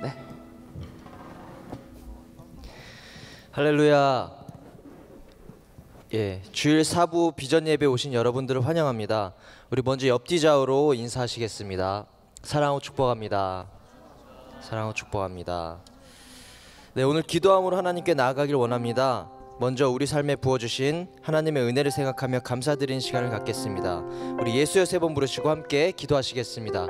네. 할렐루야. 주일 사부 비전 예배 오신 여러분들을 환영합니다. 우리 먼저 옆뒤 좌우로 인사하시겠습니다. 사랑하고 축복합니다. 사랑하고 축복합니다. 네, 오늘 기도함으로 하나님께 나아가길 원합니다. 먼저 우리 삶에 부어주신 하나님의 은혜를 생각하며 감사드리는 시간을 갖겠습니다. 우리 예수여 세 번 부르시고 함께 기도하시겠습니다.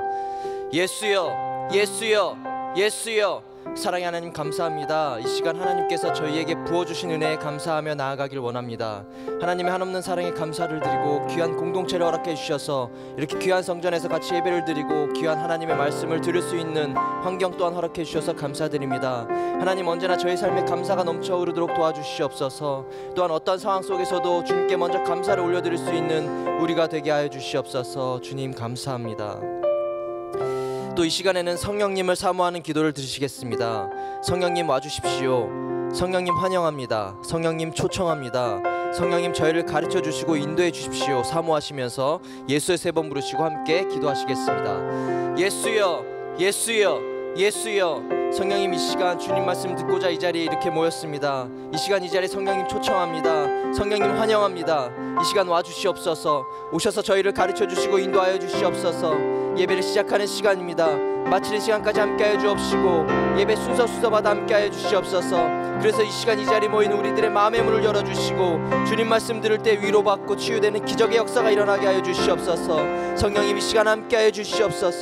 예수여, 예수여, 예수여. 사랑의 하나님 감사합니다. 이 시간 하나님께서 저희에게 부어주신 은혜에 감사하며 나아가길 원합니다. 하나님의 한없는 사랑에 감사를 드리고 귀한 공동체를 허락해 주셔서 이렇게 귀한 성전에서 같이 예배를 드리고 귀한 하나님의 말씀을 들을 수 있는 환경 또한 허락해 주셔서 감사드립니다. 하나님, 언제나 저희 삶에 감사가 넘쳐 흐르도록 도와주시옵소서. 또한 어떤 상황 속에서도 주님께 먼저 감사를 올려드릴 수 있는 우리가 되게 하여 주시옵소서. 주님 감사합니다. 또 이 시간에는 성령님을 사모하는 기도를 드리시겠습니다. 성령님 와주십시오. 성령님 환영합니다. 성령님 초청합니다. 성령님 저희를 가르쳐 주시고 인도해 주십시오. 사모하시면서 예수의 세 번 부르시고 함께 기도하시겠습니다. 예수여, 예수여, 예수여. 성령님, 이 시간 주님 말씀 듣고자 이 자리에 이렇게 모였습니다. 이 시간 이 자리에 성령님 초청합니다. 성령님 환영합니다. 이 시간 와주시옵소서. 오셔서 저희를 가르쳐 주시고 인도하여 주시옵소서. 예배를 시작하는 시간입니다. 마치는 시간까지 함께하여 주옵시고 예배 순서 수서마다 함께하여 주시옵소서. 그래서 이 시간 이 자리에 모인 우리들의 마음의 문을 열어주시고 주님 말씀 들을 때 위로받고 치유되는 기적의 역사가 일어나게 하여 주시옵소서. 성령님, 이 시간 함께하여 주시옵소서.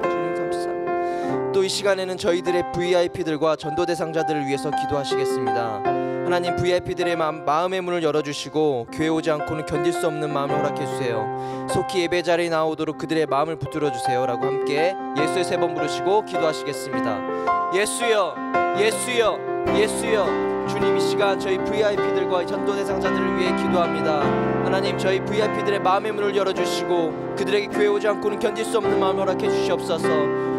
주님 감사합니다. 또 이 시간에는 저희들의 VIP들과 전도 대상자들을 위해서 기도하시겠습니다. 하나님, VIP들의 마음의 문을 열어주시고 교회 오지 않고는 견딜 수 없는 마음을 허락해주세요. 속히 예배 자리에 나오도록 그들의 마음을 붙들어주세요 라고 함께 예수의 세 번 부르시고 기도하시겠습니다. 예수여, 예수여, 예수여. 주님, 이 시간 저희 VIP들과 전도 대상자들을 위해 기도합니다. 하나님, 저희 VIP들의 마음의 문을 열어주시고 그들에게 교회 오지 않고는 견딜 수 없는 마음을 허락해 주시옵소서.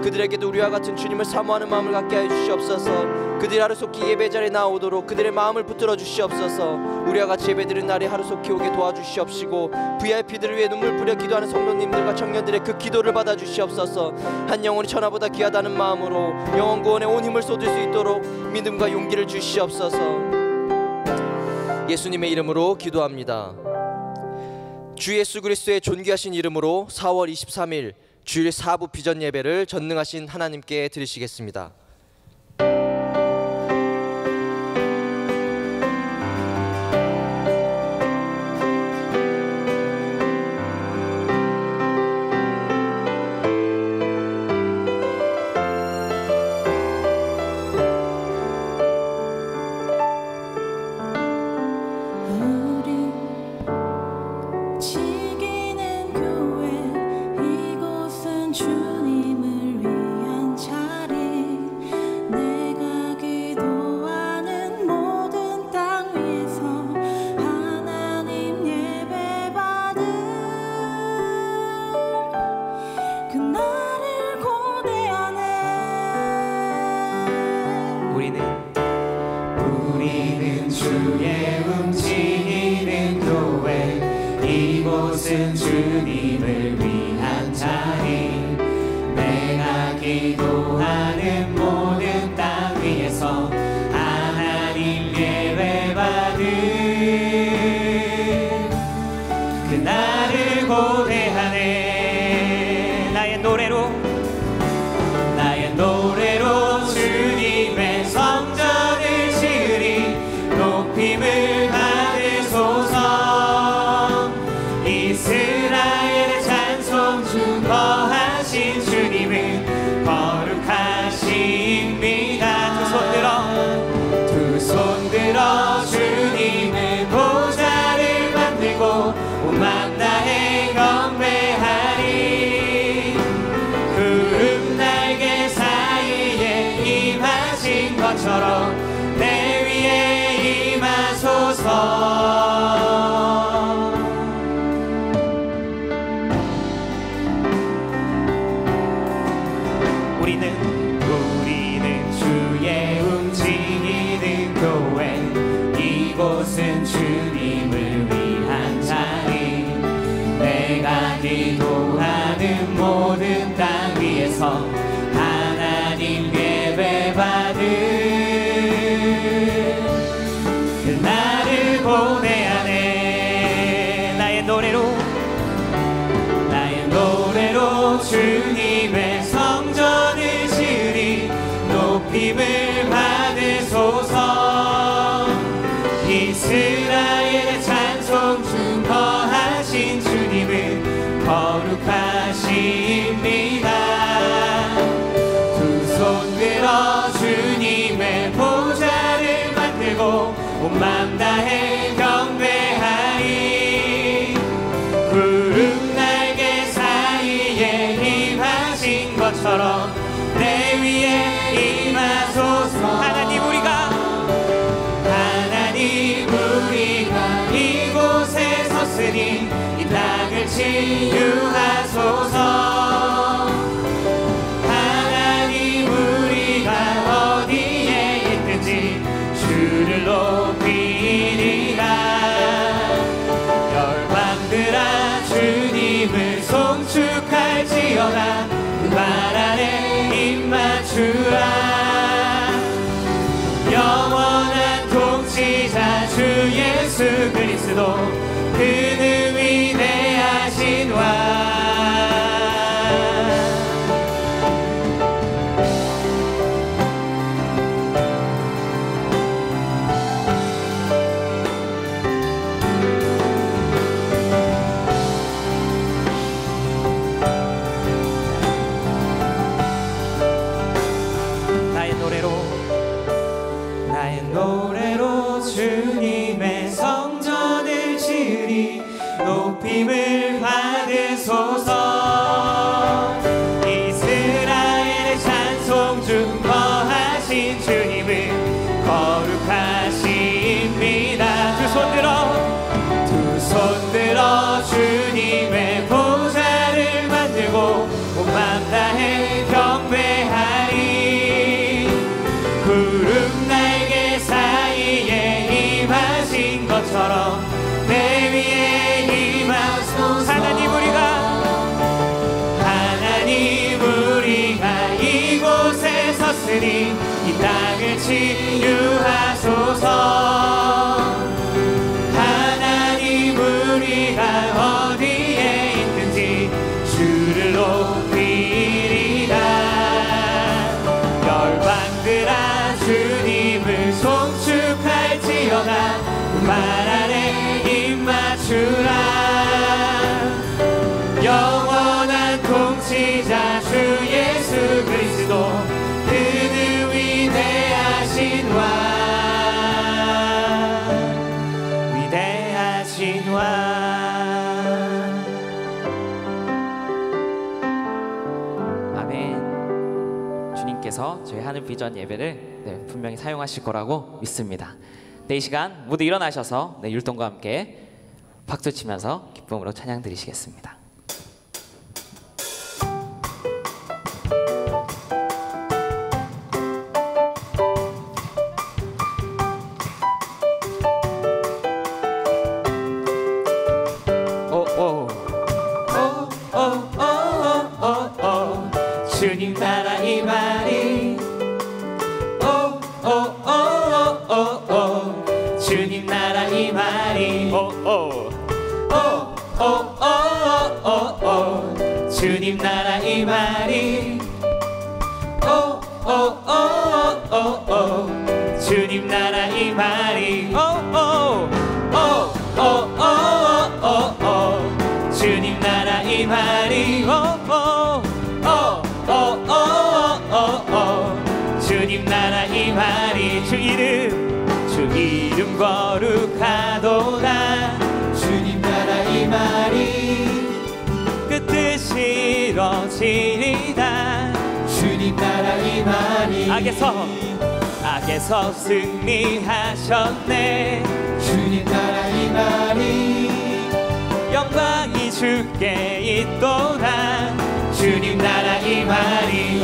그들에게도 우리와 같은 주님을 사모하는 마음을 갖게 하여 주시옵소서. 그들이 하루속히 예배 자리에 나오도록 그들의 마음을 붙들어 주시옵소서. 우리와 같이 예배드리는 날에 하루속히 오게 도와주시옵시고 VIP들을 위해 눈물 뿌려 기도하는 성도님들과 청년들의 그 기도를 받아 주시옵소서. 한 영혼이 천하보다 귀하다는 마음으로 영혼 구원에 온 힘을 쏟을 수 있도록 믿음과 용기를 주시옵소서. 예수님의 이름으로 기도합니다. 주 예수 그리스도의 존귀하신 이름으로 4월 23일 주일 사부 비전 예배를 전능하신 하나님께 드리시겠습니다. 주님을 위한 자리, 내가 기도하는 모든 땅 위에서 하나님 예배받을 그날을 고대하네. 우리는 주의 움직이는 교회, 이곳은 주님을 위한 자리, 내가 기도하는 모든 땅 위에서 하나님 예배받을 그날을 고대하네. 나의 노래로 주님의 성전을 지으리. 높임을 받으소서. 이스라엘의 찬송 중 거하신 주님은 거룩하십니다. 두 손 들어 주님의 보좌를 만들고 온 만나에 경배하리. 구름 날개 사이에 임하신 것처럼 내 위에 임하소서. 우리는 주의 움직이는 교회, 이곳은 주님을 위한 자리, 내가 기도하는 모든 땅 위에서 하나님 예배 그날을 고대하네. 나의 노래로 주님의 성전을 지으리. 높임을 받으소서. 이스라엘의 찬송 중 거하신 주님은 거룩하십니다. 두 손 들어 주님의 보좌를 만들고 온 맘 다해 경배하리. 구름 날개 사이에 임하신 것처럼 내 위에 임하소서. 하나님 우리가 이곳에 섰으니 이 땅을 치유하소서. 하나님 우리가 어디에 있든지 주를 높이리라. 열방들아 주님을 송축할지어다. 그 말 안에 입 맞추라. 영원한 통치자 주 예수 그리스도 그는 위대하신 왕. 나의 노래로 주님의 성전을 지으리. 높임을 받으소서. 이스라엘의 찬송 중 거하신 주님은 거룩하십니다. 두 손 들어 주님의 보좌를 만들고 온 맘 다해 경배하리. 구름 날개 사이에 임하신 것처럼 내 위에 임하소서. 하나님 우리가 이곳에 섰으니 이 땅을 치유하소서. 하나님 우리가 어디에 있든지 주를 높이리라. 열방들아 주님을 송축할지어다. 말 안에 입 맞추라. 영원한 통치자 주 예수 그리스도 그는 위대하신 왕. 위대하신 왕. 아멘. 주님께서 저희 하늘 비전 예배를 분명히 사용하실 거라고 믿습니다. 이 시간 모두 일어나셔서 율동과 함께 박수 치면서 기쁨으로 찬양 드리시겠습니다. 주님 나라 이 말이 주님 나라 이 말이 주님 나라 이 말이 주님 나라 이 말이 주님 나라 이 말이 주님 나라 이 말이 주 이름 거룩하도다. 주님 나라 이 말이 그 뜻이 이루어지리다. 주님 나라 이 말이 악에서 승리하셨네. 주님 나라 이 말이 영광이 주께 있도다. 주님 나라 이 말이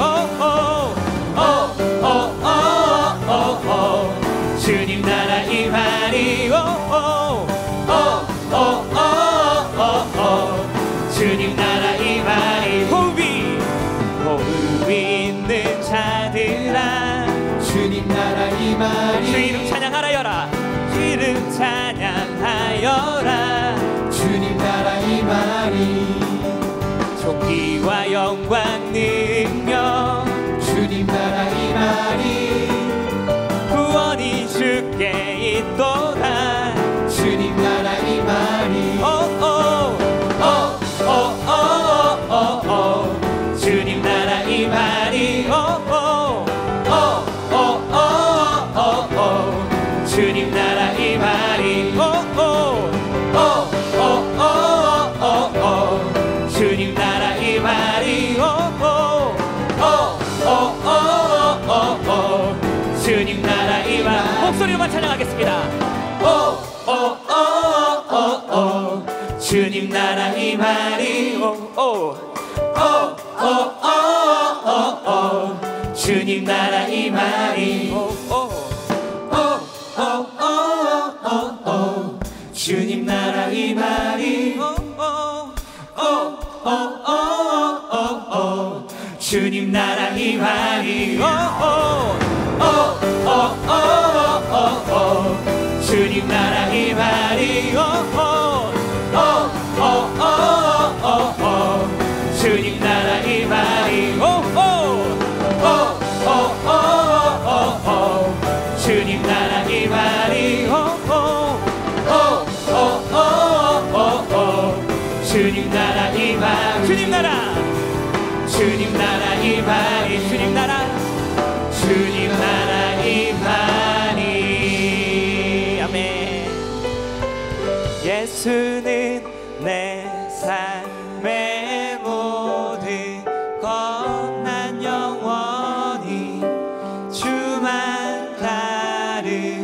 주님 나라 이 말이 주님 나라 이 말이 호흡이 있는 자들아 주님 이 말이 주 이름 찬양하여라. 주 이름 찬양하여라. 주님 나라 이 말이 존귀와 영광 능력 주님 나라 이 말이 구원이 주께 있도다. 주님 나라 이 말이 주님 나라 이 말이 주님 나라 이 말이 주님 나라 이 말이 주님 나라 이 말 목소리로만 찬양하겠습니다. 주님 나라 이 말이 주님 나라 이 말이 주님 나라 이 말이 주님 나라 이 말이 주님 나라 이 말이 주님 나라 이 말이 주님 나라 이 말이 주님 나라 이 말이 주님 나라 주님 나라 이 말이 주님 나라 주님 나라 이 말이 아멘. 예수는 내 삶의 모든 것난 영원히 주만 따르리.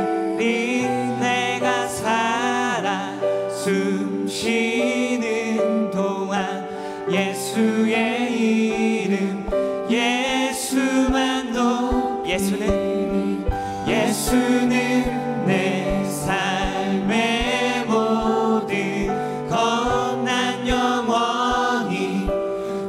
내가 살아 숨 쉬는 동안 예수의 이름 예수만 예수는 내 삶의 모든 것난 영원히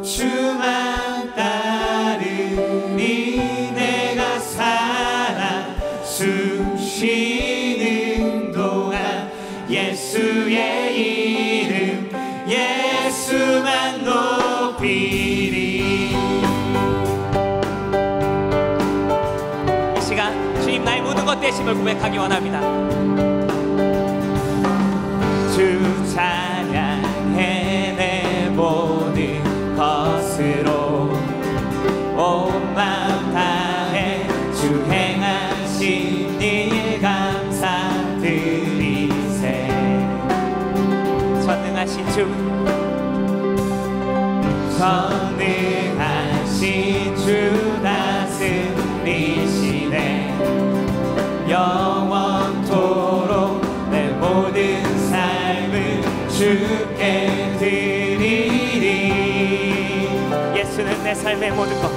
주만 따르니. 내가 살아 숨 쉬는 동안 예수의 이름 예수만 높이리. 이 시간 주님 나의 모든 것 되심을 고백하기 원합니다. 주 찬양해 내 모든 것으로 온 마음 다해 주 행하신 일 감사드리세. 전능하신 주 전능하신 주 다스리시네. 영원토록 내 모든 삶을 주께 드리리. 예수는 내 삶의 모든 것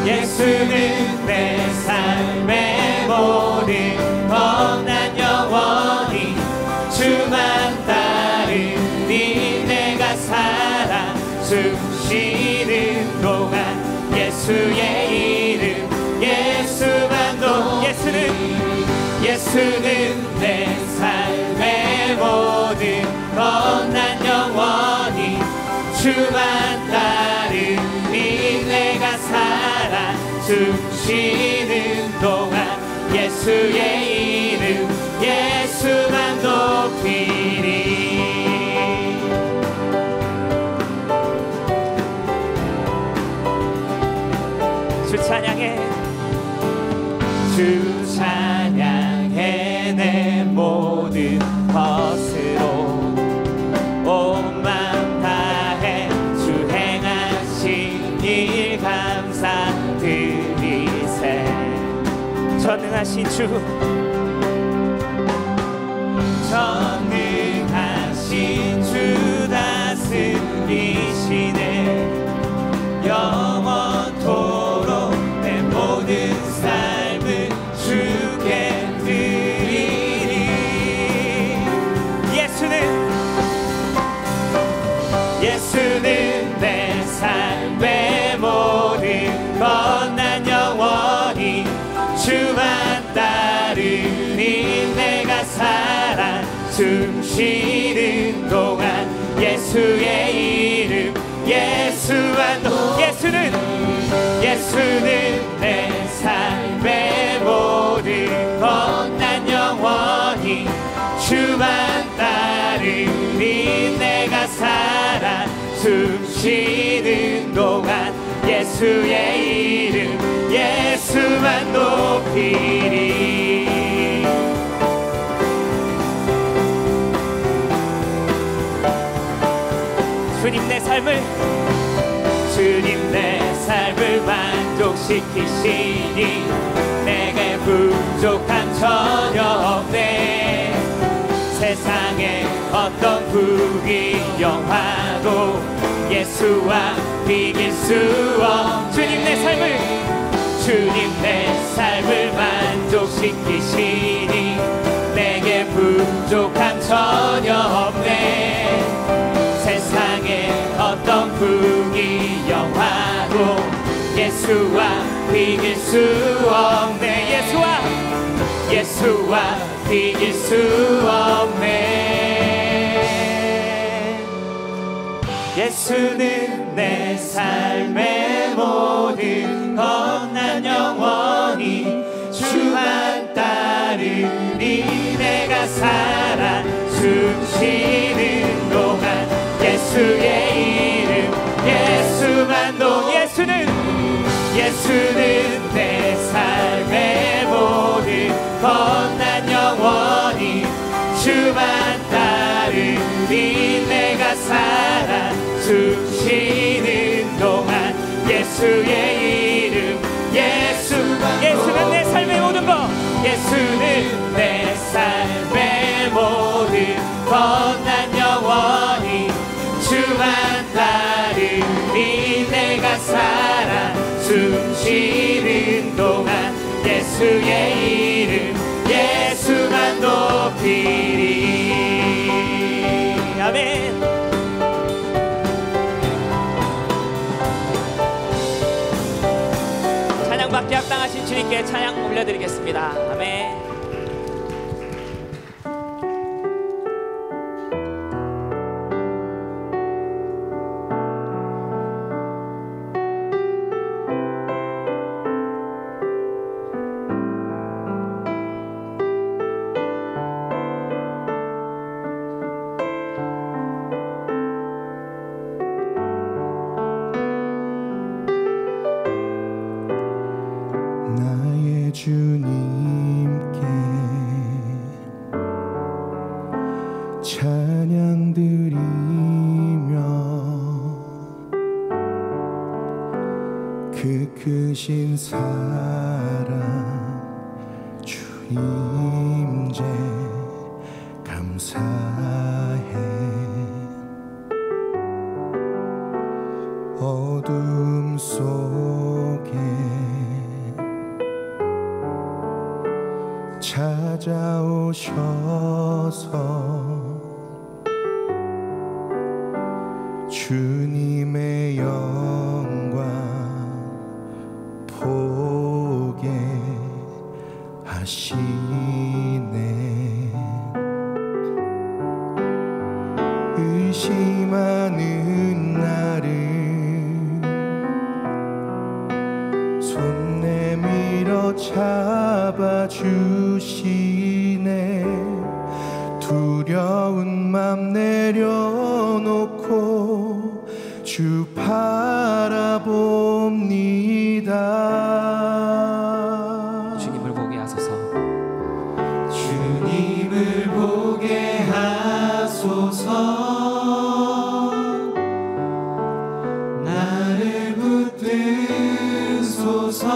예수는 내 삶의 모든 것 난 영원히 주만 따르니. 내가 살아 숨 쉬는 동안 예수의 이름 예수만 높 예수는 내 삶의 모든 것 난 영원히 주만 따르니. 내가 살아 숨 쉬는 동안 예수의 이름 예수만 높이리. 주 찬양해 주 찬양해 내 모든 것으로 온 마음 다해 주 행하신 일 감사드리세. 전능하신 주 전능하신 주 다스리시네. 영원토록 내 모든 삶을 주께 드리리. 예수는 내 삶의 모든 것 난 영원히 숨 쉬는 동안 예수의 이름 예수만 예수는 내 삶의 모든 것 난 영원히 주만 따르리 내가 살아 숨 쉬는 동안 예수의 이름 예수만 높이리 주님 내 삶을 만족시키시니 내게 부족함 전혀 없네 세상에 어떤 부귀 영화도 예수와 비길 수 없 주님 내 삶을 만족시키시니 내게 부족함 전혀 없네 세상에 어떤 부귀 영화도 예수와 비길 수 없네 예수와 비길 수 없네 예수는 내 삶의 모든 것 난 영원히 주만 따르리 내가 살아 숨 쉬는 동안 예수의 이름 예수만 예수는 내 삶의 모든 것 난 영원히 주만 따르리 내가 살아 숨 쉬는 동안 예수의 이름 예수는 내 삶의 모든 것 예수는 내 삶의 모든 것 난 영원히 주만 따르리 내가 살아 숨 쉬는 동안 예수의 이름 예수만 높이리 아멘 찬양받기 합당하신 주님께 찬양 올려드리겠습니다 아멘 나의 주님께 찬양 드리며 그 크신 사랑 주임제 감사해 어둠 속에 찾아오셔서 주님의 영광 보게 하시네 의심하는 나를 손 내밀어 잡아주시네 두려운 맘 내려놓고 주 바라봅니다 주님을 보게 하소서 주님을 보게 하소서 나를 붙드소서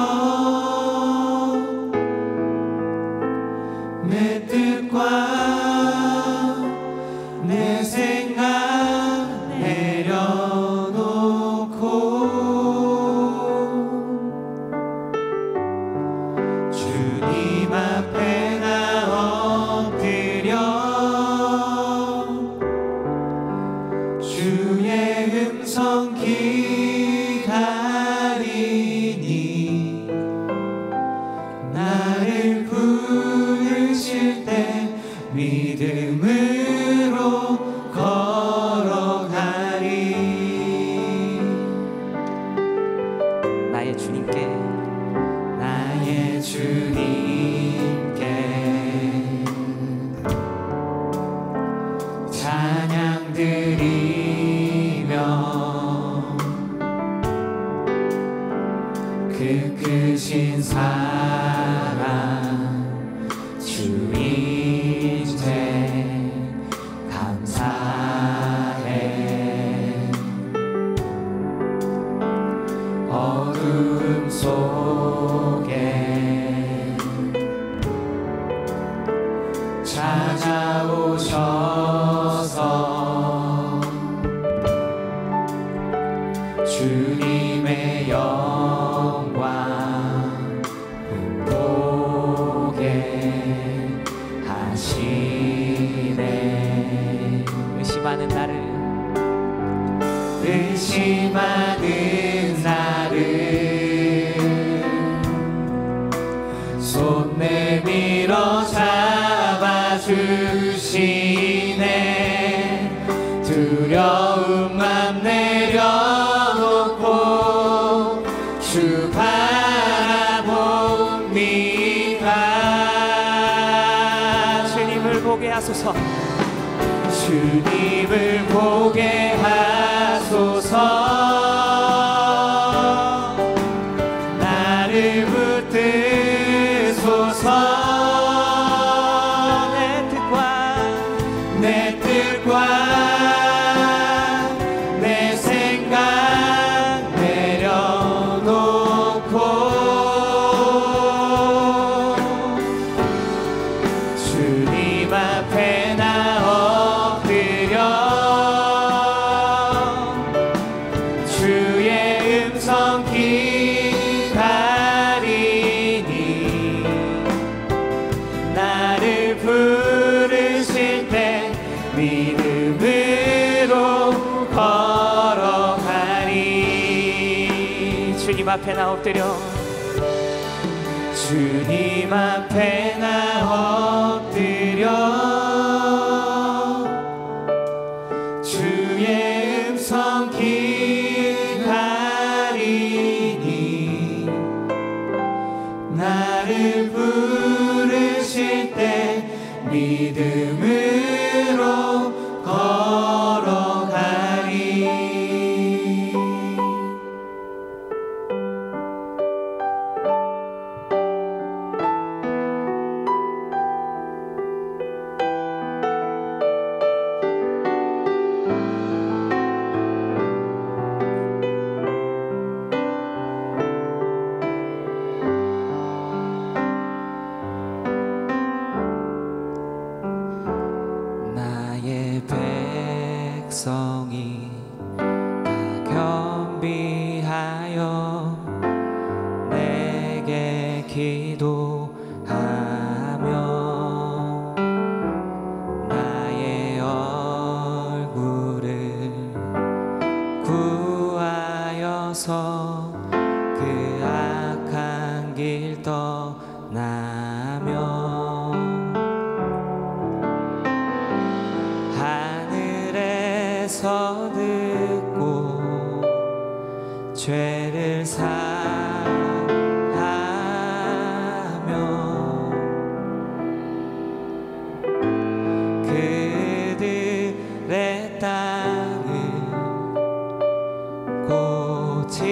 내 뜻과 내 생각 내려놓고 주님 앞에 나 엎드려 주의 음성 기다리니 나의 주님께 나의 주님께 찬양 드리며 그 크신 사랑 주 인생 감사해. 어둠 속에 찾아오셔서 주님의 영광 보게 하시네. 의심하는 나를 의심하는 나를 손 내밀어 잡아주시네. 두려움만 내려놓고 주 바라봅니다. 주님을 보게 하소서. 주님을 보게 하소서. 나를 붙드소서. 내 뜻과 내 생각 내려놓고 주님 앞에 나 주의 음성 기다리니 나를 부르실 때 믿음으로 걸어가리. 주님 앞에 나 엎드려 주님 앞에 나 엎드려 주의 음성 기다리니 나를 부르실 때 믿음으로 걸어가리. 나의 백성이 다 겸비하여 내게 기도하며 나의 얼굴을 구하여서 그 악한 길 떠나며 하늘에서 듣고 죄를 사하며 그들의 땅을 고치리라.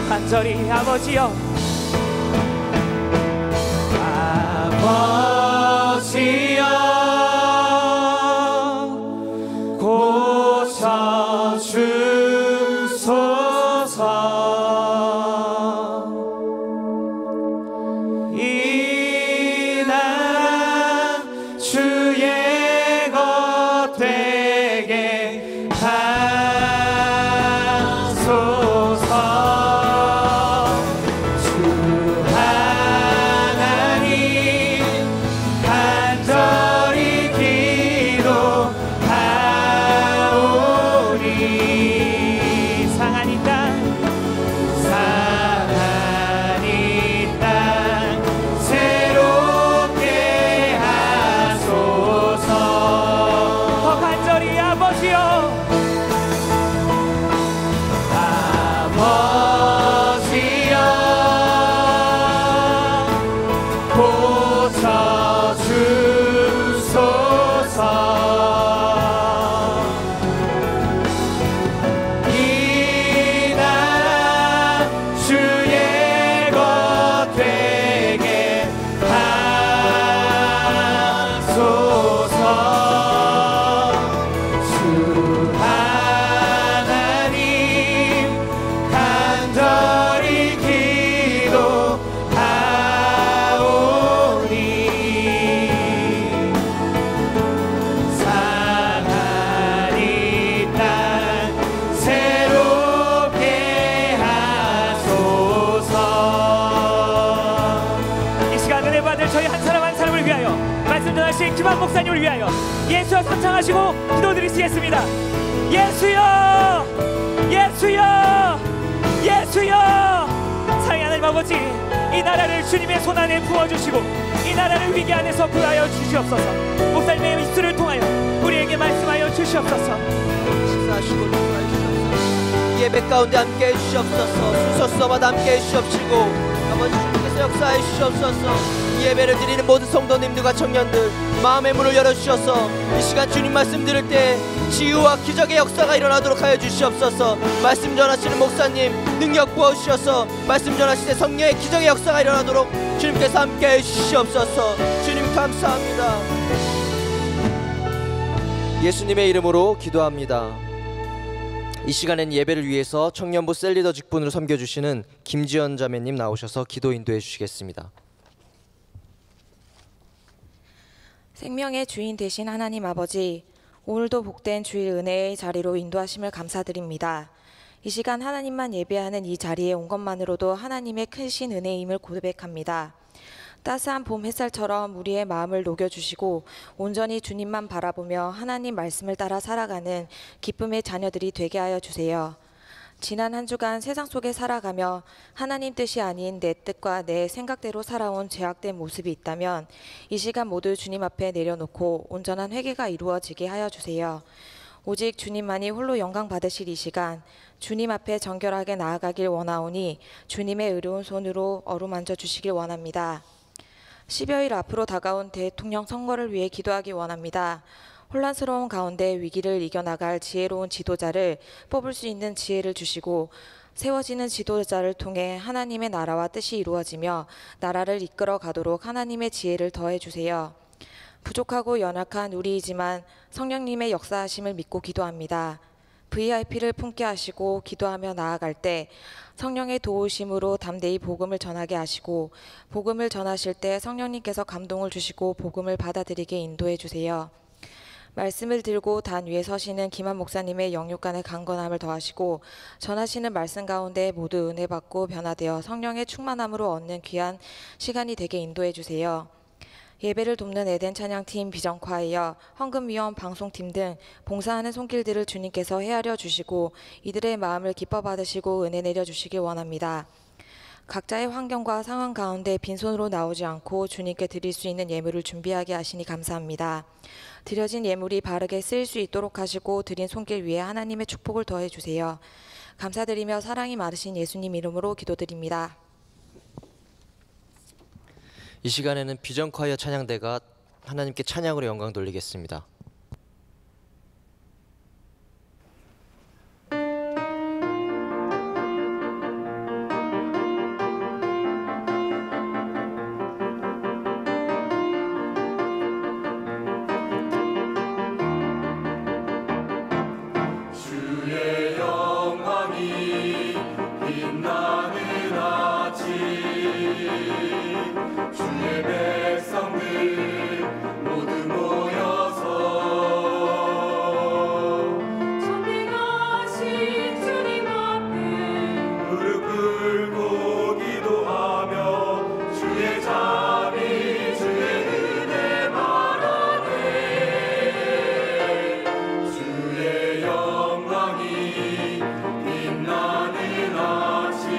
간절히 아버지여, 아버지여 고쳐 주소서. 이 나라 주의 것 되게 하소서. 김한 목사님을 위하여 예수여 삼창하시고 기도드리시겠습니다. 예수여, 예수여, 예수여. 사랑의 하나님 아버지, 이 나라를 주님의 손안에 부어주시고 이 나라를 위기 안에서 구하여 주시옵소서. 목사님의 입술을 통하여 우리에게 말씀하여 주시옵소서. 식사하시고 주시옵소서. 예배 가운데 함께 해주시옵소서. 순서서마다 함께 해주시옵시고 아버지 주님께서 역사해 주시옵소서. 이 예배를 드리는 모든 성도님들과 청년들 마음의 문을 열어주셔서 이 시간 주님 말씀 들을 때 치유와 기적의 역사가 일어나도록 하여 주시옵소서. 말씀 전하시는 목사님 능력 부어주셔서 말씀 전하실 때 성령의 기적의 역사가 일어나도록 주님께서 함께 해주시옵소서. 주님 감사합니다. 예수님의 이름으로 기도합니다. 이 시간엔 예배를 위해서 청년부 셀리더 직분으로 섬겨주시는 김지연 자매님 나오셔서 기도 인도해 주시겠습니다. 생명의 주인 되신 하나님 아버지, 오늘도 복된 주일 은혜의 자리로 인도하심을 감사드립니다. 이 시간 하나님만 예배하는 이 자리에 온 것만으로도 하나님의 크신 은혜임을 고백합니다. 따스한 봄 햇살처럼 우리의 마음을 녹여주시고 온전히 주님만 바라보며 하나님 말씀을 따라 살아가는 기쁨의 자녀들이 되게 하여 주세요. 지난 한 주간 세상 속에 살아가며 하나님 뜻이 아닌 내 뜻과 내 생각대로 살아온 죄악된 모습이 있다면 이 시간 모두 주님 앞에 내려놓고 온전한 회개가 이루어지게 하여 주세요. 오직 주님만이 홀로 영광 받으실 이 시간 주님 앞에 정결하게 나아가길 원하오니 주님의 의로운 손으로 어루만져 주시길 원합니다. 10여일 앞으로 다가온 대통령 선거를 위해 기도하기 원합니다. 혼란스러운 가운데 위기를 이겨나갈 지혜로운 지도자를 뽑을 수 있는 지혜를 주시고 세워지는 지도자를 통해 하나님의 나라와 뜻이 이루어지며 나라를 이끌어 가도록 하나님의 지혜를 더해 주세요. 부족하고 연약한 우리이지만 성령님의 역사하심을 믿고 기도합니다. VIP를 품게 하시고 기도하며 나아갈 때 성령의 도우심으로 담대히 복음을 전하게 하시고 복음을 전하실 때 성령님께서 감동을 주시고 복음을 받아들이게 인도해 주세요. 말씀을 들고 단 위에 서시는 김한 목사님의 영육간의 강건함을 더하시고 전하시는 말씀 가운데 모두 은혜 받고 변화되어 성령의 충만함으로 얻는 귀한 시간이 되게 인도해 주세요. 예배를 돕는 에덴 찬양팀, 비전콰이어, 헌금위원, 방송팀 등 봉사하는 손길들을 주님께서 헤아려 주시고 이들의 마음을 기뻐 받으시고 은혜 내려 주시길 원합니다. 각자의 환경과 상황 가운데 빈손으로 나오지 않고 주님께 드릴 수 있는 예물을 준비하게 하시니 감사합니다. 드려진 예물이 바르게 쓰일 수 있도록 하시고 드린 손길 위에 하나님의 축복을 더해 주세요. 감사드리며 사랑이 많으신 예수님 이름으로 기도드립니다. 이 시간에는 비전 콰이어 찬양대가 하나님께 찬양으로 영광 돌리겠습니다. 주의 영광이 빛나는 아침 주의 백성들 모두 모여서 전능하신 주님 앞에 무릎 꿇고 기도하며 주의 자비 주의 은혜 바라네. 주의 영광이 빛나는 아침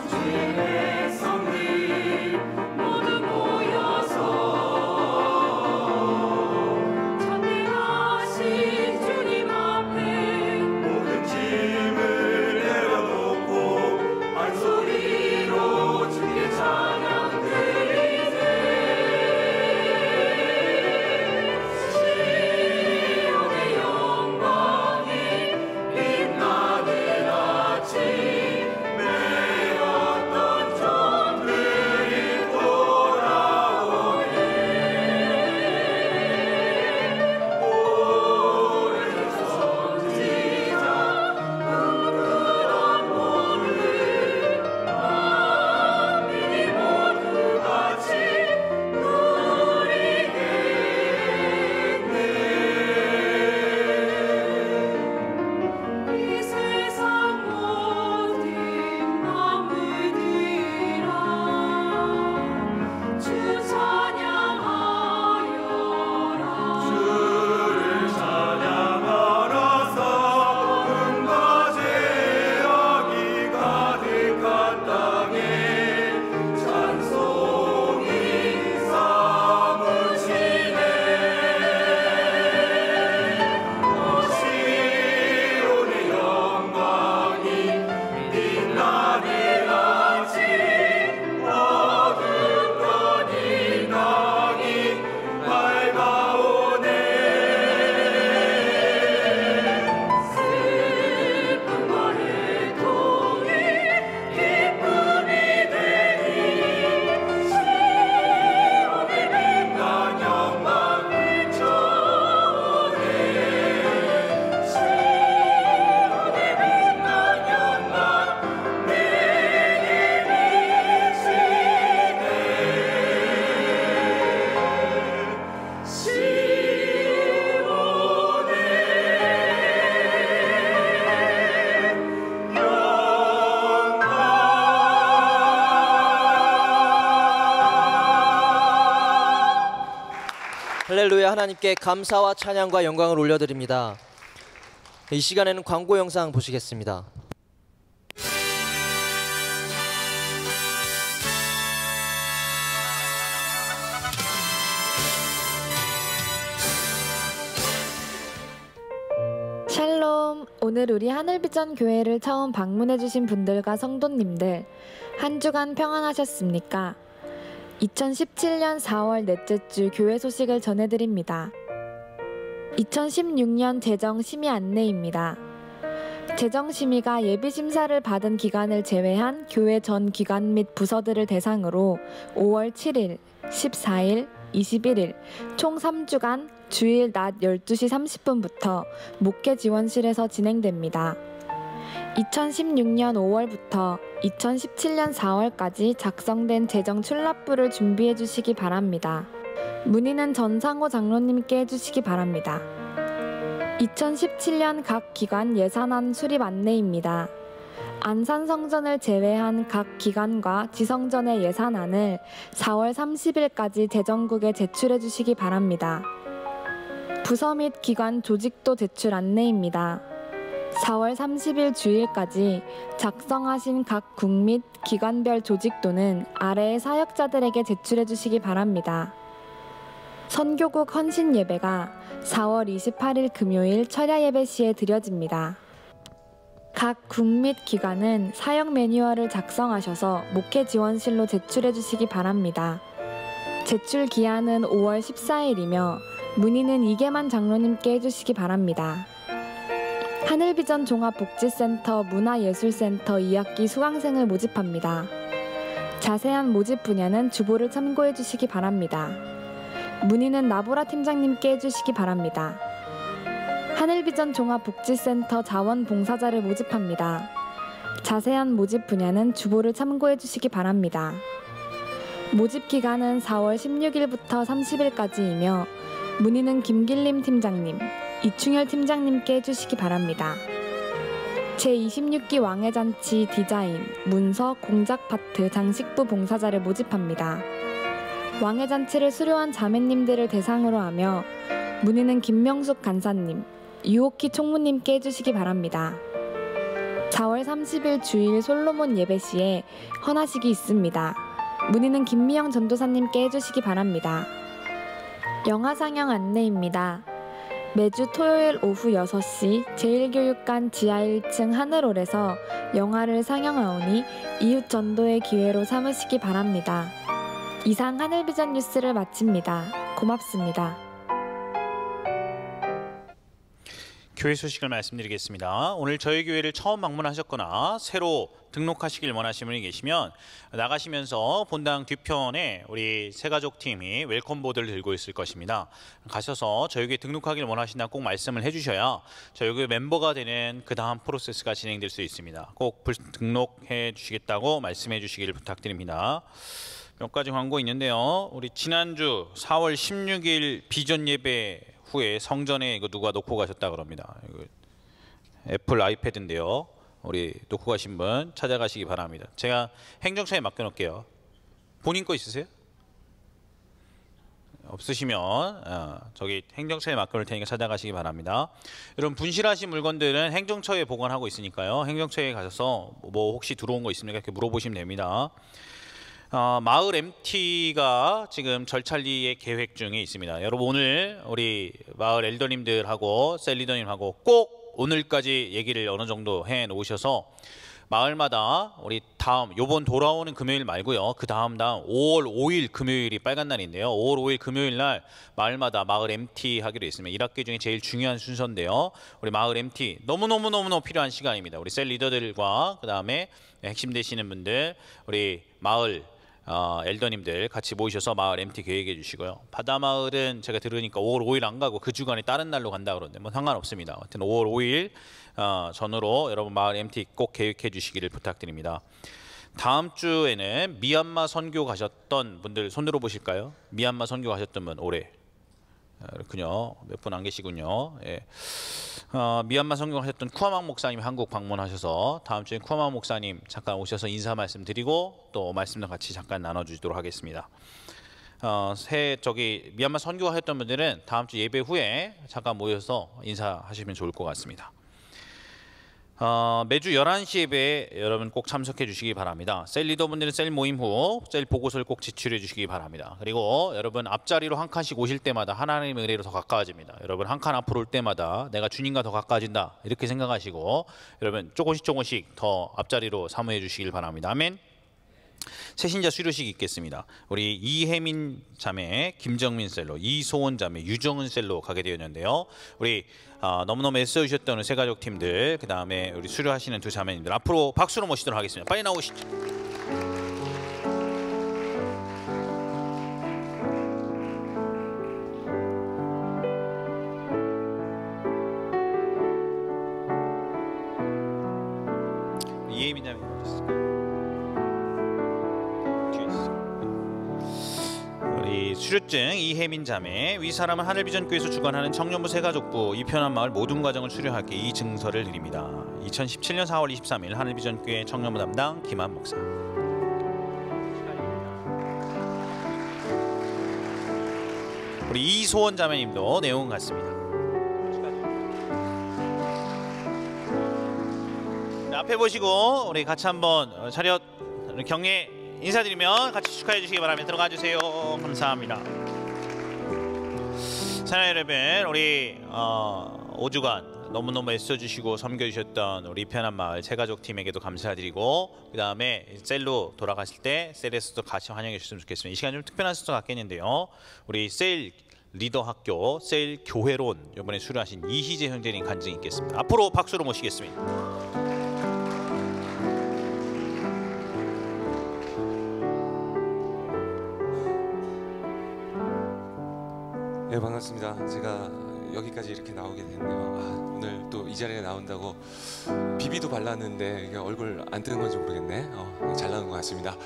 주의 백성들 모두 모여서 전능하신 주님 앞에 모든 짐을 내려놓고 한 소리로 주께 찬양 드리세. 시온의 영광이 빛나는 아침 매였던 종들이 돌아오네. 오랜 선지자 누구도 모를 만민이 모두 같이 누리겠네. 이 세상 모든 만물들아 주 찬양하여라. 주를 찬양하라서 은과 죄악이 가득한 땅에 찬송이 사무치네. 시온의 영광이 빛나는 아침 어둠과 이 땅이 밝아오네. 슬픔과 애통이 기쁨이 되니 시온의 난 영광 비춰오네. 시온의 빛난 영광 내게 비치네. 할렐루야. 하나님께 감사와 찬양과 영광을 올려드립니다. 이 시간에는 광고 영상 보시겠습니다. 샬롬. 오늘 우리 하늘비전 교회를 처음 방문해주신 분들과 성도님들, 한 주간 평안하셨습니까? 2017년 4월 넷째 주 교회 소식을 전해드립니다. 2016년 재정심의 안내입니다. 재정심의가 예비심사를 받은 기간을 제외한 교회 전 기관 및 부서들을 대상으로 5월 7일, 14일, 21일 총 3주간 주일 낮 12시 30분부터 목회 지원실에서 진행됩니다. 2016년 5월부터 2017년 4월까지 작성된 재정 출납부를 준비해 주시기 바랍니다. 문의는 전상호 장로님께 해주시기 바랍니다. 2017년 각 기관 예산안 수립 안내입니다. 안산성전을 제외한 각 기관과 지성전의 예산안을 4월 30일까지 재정국에 제출해 주시기 바랍니다. 부서 및 기관 조직도 제출 안내입니다. 4월 30일 주일까지 작성하신 각 국 및 기관별 조직도는 아래의 사역자들에게 제출해 주시기 바랍니다. 선교국 헌신 예배가 4월 28일 금요일 철야 예배 시에 드려집니다. 각 국 및 기관은 사역 매뉴얼을 작성하셔서 목회 지원실로 제출해 주시기 바랍니다. 제출 기한은 5월 14일이며 문의는 이계만 장로님께 해주시기 바랍니다. 하늘비전 종합복지센터 문화예술센터 2학기 수강생을 모집합니다. 자세한 모집 분야는 주보를 참고해 주시기 바랍니다. 문의는 나보라 팀장님께 해주시기 바랍니다. 하늘비전 종합복지센터 자원봉사자를 모집합니다. 자세한 모집 분야는 주보를 참고해 주시기 바랍니다. 모집 기간은 4월 16일부터 30일까지이며 문의는 김길림 팀장님, 이충열 팀장님께 해주시기 바랍니다. 제26기 왕해잔치 디자인, 문서, 공작 파트, 장식부 봉사자를 모집합니다. 왕해잔치를 수료한 자매님들을 대상으로 하며 문의는 김명숙 간사님, 유옥희 총무님께 해주시기 바랍니다. 4월 30일 주일 솔로몬 예배 시에 헌화식이 있습니다. 문의는 김미영 전도사님께 해주시기 바랍니다. 영화 상영 안내입니다. 매주 토요일 오후 6시 제1교육관 지하 1층 하늘홀에서 영화를 상영하오니 이웃 전도의 기회로 삼으시기 바랍니다. 이상 하늘비전 뉴스를 마칩니다. 고맙습니다. 교회 소식을 말씀드리겠습니다. 오늘 저희 교회를 처음 방문하셨거나 새로 등록하시길 원하시는 분이 계시면 나가시면서 본당 뒤편에 우리 새가족 팀이 웰컴 보드를 들고 있을 것입니다. 가셔서 저희 교회 등록하길 원하신다 꼭 말씀을 해주셔야 저희 교회 멤버가 되는 그 다음 프로세스가 진행될 수 있습니다. 꼭 등록해 주시겠다고 말씀해 주시기를 부탁드립니다. 몇 가지 광고 있는데요. 우리 지난주 4월 16일 비전 예배 후에 성전에 이거 누가 놓고 가셨다 그럽니다. 이거 애플 아이패드인데요. 우리 놓고 가신 분 찾아가시기 바랍니다. 제가 행정처에 맡겨놓을게요. 본인 거 있으세요? 없으시면 저기 행정처에 맡겨놓을 테니까 찾아가시기 바랍니다. 여러분 분실하신 물건들은 행정처에 보관하고 있으니까요. 행정처에 가셔서 뭐 혹시 들어온 거 있습니까? 이렇게 물어보시면 됩니다. 마을 MT가 지금 절찰리의 계획 중에 있습니다. 여러분 오늘 우리 마을 엘더님들하고 셀리더님하고 꼭 오늘까지 얘기를 어느 정도 해 놓으셔서 마을마다 우리 요번 돌아오는 금요일 말고요. 그 다음 5월 5일 금요일이 빨간 날인데요. 5월 5일 금요일 날 마을마다 마을 MT 하기로 했습니다. 1학기 중에 제일 중요한 순서인데요. 우리 마을 MT 너무너무 필요한 시간입니다. 우리 셀 리더들과 그 다음에 핵심 되시는 분들 우리 마을 엘더님들 같이 모이셔서 마을 MT 계획해 주시고요. 바다마을은 제가 들으니까 5월 5일 안 가고 그 주간에 다른 날로 간다 그러는데 뭐 상관없습니다. 하여튼 5월 5일 전후로 여러분 마을 MT 꼭 계획해 주시기를 부탁드립니다. 다음 주에는 미얀마 선교 가셨던 분들 손 들어 보실까요? 미얀마 선교 가셨던 분 올해 그렇군요. 몇 분 안 계시군요. 예. 미얀마 선교하셨던 쿠아망 목사님 한국 방문하셔서 다음 주에 쿠아망 목사님 잠깐 오셔서 인사 말씀 드리고 또 말씀도 같이 잠깐 나눠주도록 하겠습니다. 미얀마 선교하셨던 분들은 다음 주 예배 후에 잠깐 모여서 인사하시면 좋을 것 같습니다. 매주 11시 예배에 여러분 꼭 참석해 주시기 바랍니다. 셀 리더분들은 셀 모임 후 셀 보고서를 꼭 제출해 주시기 바랍니다. 그리고 여러분 앞자리로 한 칸씩 오실 때마다 하나님의 은혜로 더 가까워집니다. 여러분 한 칸 앞으로 올 때마다 내가 주님과 더 가까워진다 이렇게 생각하시고 여러분 조금씩 더 앞자리로 사모해 주시길 바랍니다. 아멘. 새신자 수료식 있겠습니다. 우리 이혜민 자매, 김정민 셀로, 이소원 자매, 유정은 셀로 가게 되었는데요. 우리 너무너무 애써주셨던 새 가족 팀들, 그 다음에 우리 수료하시는 두 자매님들 앞으로 박수로 모시도록 하겠습니다. 빨리 나오시죠. 이혜민 자매 오셨을까요? 우리 수료증 이혜민 자매, 위 사람은 하늘비전교회에서 주관하는 청년부 새가족부 이편한 마을 모든 과정을 수료하기 이 증서를 드립니다. 2017년 4월 23일 하늘비전교회 청년부 담당 김한 목사. 우리 이소원 자매님도 내용 같습니다. 앞에 보시고 우리 같이 한번 차렷 경례 인사드리면 같이 축하해 주시기 바랍니다. 들어가 주세요. 감사합니다. 사랑하는 여러분, 우리 5주간 너무너무 애써주시고 섬겨주셨던 우리 편한 마을 새가족 팀에게도 감사드리고, 그 다음에 셀로 돌아가실 때 셀에서도 같이 환영해 주셨으면 좋겠습니다. 이 시간 좀 특별한 순서 같겠는데요. 우리 셀 리더 학교 셀 교회론 이번에 수료하신 이희재 형제님 간증이 있겠습니다. 앞으로 박수로 모시겠습니다. 네, 반갑습니다. 제가 여기까지 이렇게 나오게 됐네요. 오늘 또 이 자리에 나온다고 비비도 발랐는데 이게 얼굴 안 뜨는 건지 모르겠네. 잘 나온 것 같습니다.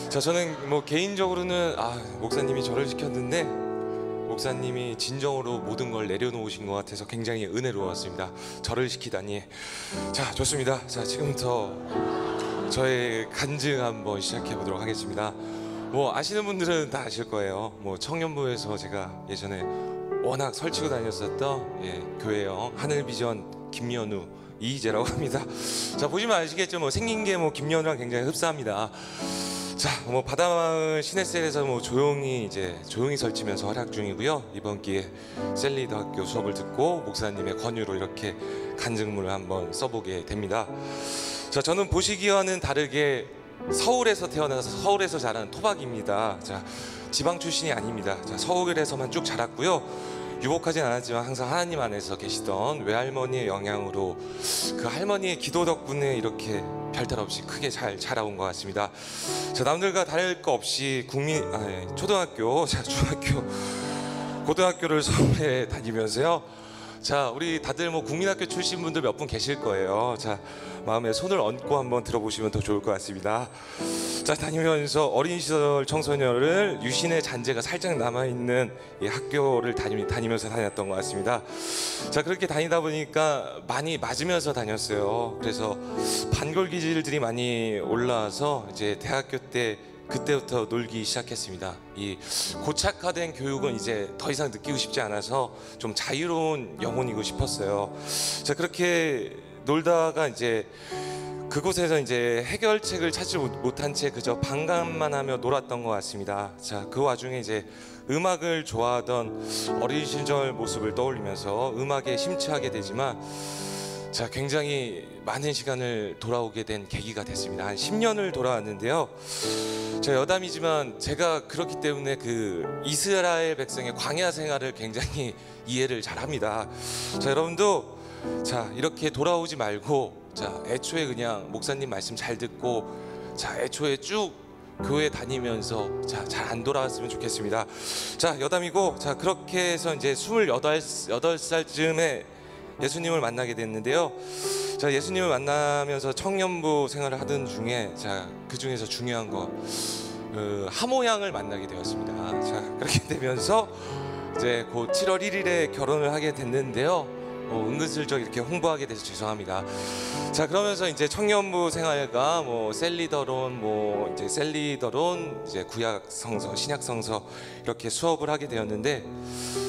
자, 저는 뭐 개인적으로는 목사님이 저를 시켰는데 목사님이 진정으로 모든 걸 내려놓으신 것 같아서 굉장히 은혜로웠습니다. 저를 시키다니. 자, 좋습니다. 자, 지금부터 저의 간증 한번 시작해 보도록 하겠습니다. 뭐 아시는 분들은 다 아실 거예요. 뭐 청년부에서 제가 예전에 워낙 설치고 다녔었던 교회요, 하늘비전 김연우 이희재라고 합니다. 자, 보시면 아시겠죠. 뭐 생긴 게 뭐 김연우랑 굉장히 흡사합니다. 자, 뭐 바다마을 시내셀에서 뭐 조용히 설치면서 활약 중이고요. 이번 기회에 셀리더 학교 수업을 듣고 목사님의 권유로 이렇게 간증문을 한번 써보게 됩니다. 자, 저는 보시기와는 다르게 서울에서 태어나서 서울에서 자란 토박입니다. 자, 지방 출신이 아닙니다. 자, 서울에서만 쭉 자랐고요. 유복하진 않았지만 항상 하나님 안에서 계시던 외할머니의 영향으로 그 할머니의 기도 덕분에 이렇게 별탈 없이 크게 잘 자라온 것 같습니다. 자, 남들과 다를 거 없이 초등학교, 중학교, 고등학교를 서울에 다니면서요. 자, 우리 다들 뭐 국민학교 출신 분들 몇 분 계실 거예요. 자, 마음에 손을 얹고 한번 들어보시면 더 좋을 것 같습니다. 자, 다니면서 어린 시절 청소년을 유신의 잔재가 살짝 남아있는 이 학교를 다니면서 다녔던 것 같습니다. 자, 그렇게 다니다 보니까 많이 맞으면서 다녔어요. 그래서 반골 기질들이 많이 올라와서 이제 대학교 때 그때부터 놀기 시작했습니다. 이 고착화된 교육은 이제 더 이상 느끼고 싶지 않아서 좀 자유로운 영혼이고 싶었어요. 자, 그렇게 놀다가 이제 그곳에서 이제 해결책을 찾지 못한 채 그저 방관만 하며 놀았던 것 같습니다. 자, 그 와중에 이제 음악을 좋아하던 어린 시절 모습을 떠올리면서 음악에 심취하게 되지만, 자, 굉장히 많은 시간을 돌아오게 된 계기가 됐습니다. 한 10년을 돌아왔는데요. 저 여담이지만 제가 그렇기 때문에 그 이스라엘 백성의 광야 생활을 굉장히 이해를 잘합니다. 자, 여러분도 자, 이렇게 돌아오지 말고 자, 애초에 그냥 목사님 말씀 잘 듣고 자, 애초에 쭉 교회 다니면서 자, 잘 안 돌아왔으면 좋겠습니다. 자, 여담이고, 자, 그렇게 해서 이제 28살쯤에 예수님을 만나게 됐는데요. 자, 예수님을 만나면서 청년부 생활을 하던 중에 자, 그 중에서 중요한 거 하모양을 만나게 되었습니다. 자, 그렇게 되면서 이제 곧 7월 1일에 결혼을 하게 됐는데요. 은근슬쩍 이렇게 홍보하게 돼서 죄송합니다. 자, 그러면서 이제 청년부 생활과 뭐 셀리더론, 이제 구약 성서, 신약 성서 이렇게 수업을 하게 되었는데,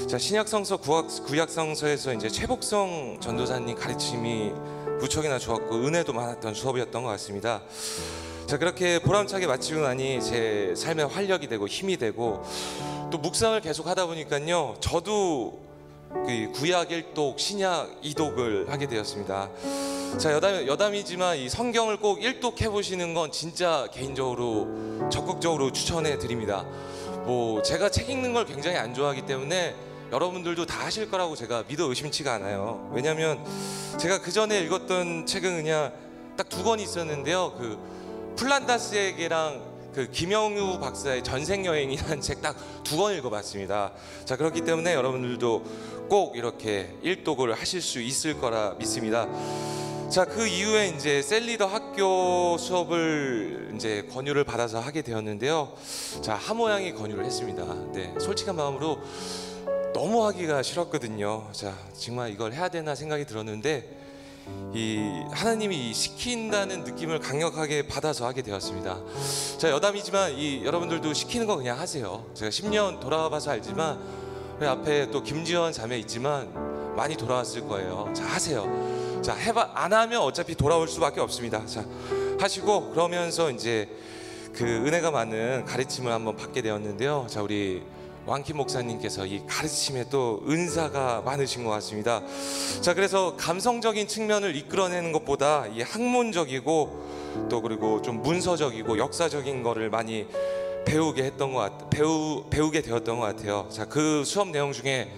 자, 신약 성서, 구약 성서에서 이제 최복성 전도사님 가르침이 무척이나 좋았고 은혜도 많았던 수업이었던 것 같습니다. 자, 그렇게 보람차게 마치고 나니 제 삶의 활력이 되고 힘이 되고 또 묵상을 계속 하다 보니까요, 저도 그 구약 1독, 신약 2독을 하게 되었습니다. 자, 여담이지만 이 성경을 꼭 1독 해보시는 건 진짜 개인적으로 적극적으로 추천해 드립니다. 뭐 제가 책 읽는 걸 굉장히 안 좋아하기 때문에 여러분들도 다 하실 거라고 제가 믿어 의심치가 않아요. 왜냐하면 제가 그 전에 읽었던 책은 그냥 딱 2권 있었는데요. 그 플란다스에게랑 그 김영우 박사의 전생여행이라는 책 딱 2권 읽어봤습니다. 자, 그렇기 때문에 여러분들도 꼭 이렇게 1독을 하실 수 있을 거라 믿습니다. 자, 그 이후에 이제 셀리더 학교 수업을 이제 권유를 받아서 하게 되었는데요. 자, 하모양이 권유를 했습니다. 네, 솔직한 마음으로 너무 하기가 싫었거든요. 자, 정말 이걸 해야 되나 생각이 들었는데 이 하나님이 시킨다는 느낌을 강력하게 받아서 하게 되었습니다. 자, 여담이지만 이 여러분들도 시키는 거 그냥 하세요. 제가 10년 돌아와봐서 알지만 우리 앞에 또 김지원 자매 있지만 많이 돌아왔을 거예요. 자, 하세요. 자, 안 하면 어차피 돌아올 수밖에 없습니다. 자, 하시고 그러면서 이제 그 은혜가 많은 가르침을 한번 받게 되었는데요. 자, 우리 왕킴 목사님께서 이 가르침에 또 은사가 많으신 것 같습니다. 자, 그래서 감성적인 측면을 이끌어내는 것보다 이 학문적이고 또 그리고 좀 문서적이고 역사적인 거를 많이 배우게 되었던 것 같아요. 자, 그 수업 내용 중에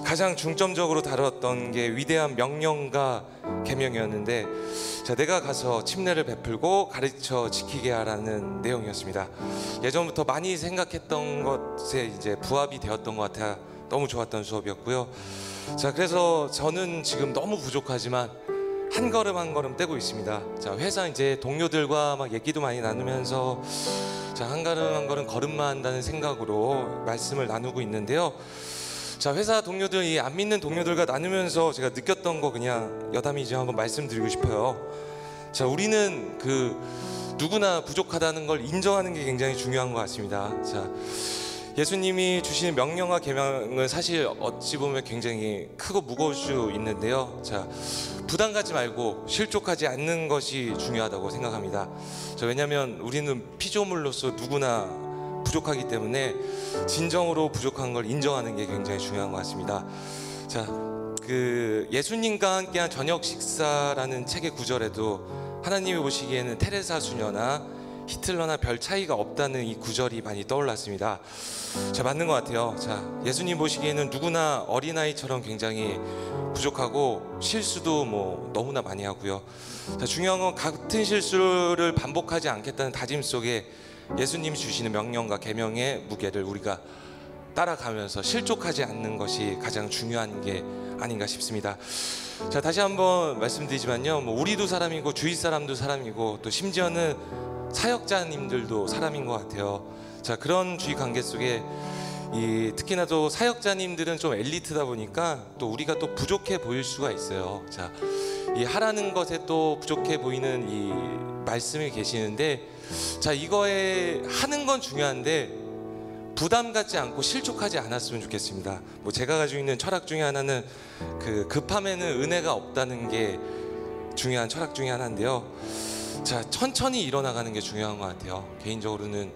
가장 중점적으로 다뤘던 게 위대한 명령과 계명이었는데, 자, 내가 가서 침례를 베풀고 가르쳐 지키게 하라는 내용이었습니다. 예전부터 많이 생각했던 것에 이제 부합이 되었던 것 같아 너무 좋았던 수업이었고요. 자, 그래서 저는 지금 너무 부족하지만 한 걸음 한 걸음 떼고 있습니다. 자, 회사 이제 동료들과 막 얘기도 많이 나누면서 자, 한 걸음 한 걸음 걸음만 한다는 생각으로 말씀을 나누고 있는데요. 자, 회사 동료들, 이 안 믿는 동료들과 나누면서 제가 느꼈던 거 그냥 여담이지 한번 말씀드리고 싶어요. 자, 우리는 그 누구나 부족하다는 걸 인정하는 게 굉장히 중요한 것 같습니다. 자, 예수님이 주시는 명령과 계명은 사실 어찌 보면 굉장히 크고 무거울 수 있는데요. 자, 부담 갖지 말고 실족하지 않는 것이 중요하다고 생각합니다. 자, 왜냐하면 우리는 피조물로서 누구나 부족하기 때문에 진정으로 부족한 걸 인정하는 게 굉장히 중요한 것 같습니다. 자, 그 예수님과 함께한 저녁 식사라는 책의 구절에도 하나님이 보시기에는 테레사 수녀나 히틀러나 별 차이가 없다는 이 구절이 많이 떠올랐습니다. 자, 맞는 것 같아요. 자, 예수님 보시기에는 누구나 어린아이처럼 굉장히 부족하고 실수도 뭐 너무나 많이 하고요. 자, 중요한 건 같은 실수를 반복하지 않겠다는 다짐 속에 예수님이 주시는 명령과 계명의 무게를 우리가 따라가면서 실족하지 않는 것이 가장 중요한 게 아닌가 싶습니다. 자, 다시 한번 말씀드리지만요, 뭐 우리도 사람이고 주위 사람도 사람이고 또 심지어는 사역자님들도 사람인 것 같아요. 자, 그런 주위 관계 속에 특히나 또 사역자님들은 좀 엘리트다 보니까 또 우리가 또 부족해 보일 수가 있어요. 자, 이 하라는 것에 또 부족해 보이는 이 말씀이 계시는데, 자, 이거에 하는 건 중요한데 부담 갖지 않고 실족하지 않았으면 좋겠습니다. 뭐 제가 가지고 있는 철학 중에 하나는 그 급함에는 은혜가 없다는 게 중요한 철학 중에 하나인데요. 자, 천천히 일어나가는 게 중요한 것 같아요. 개인적으로는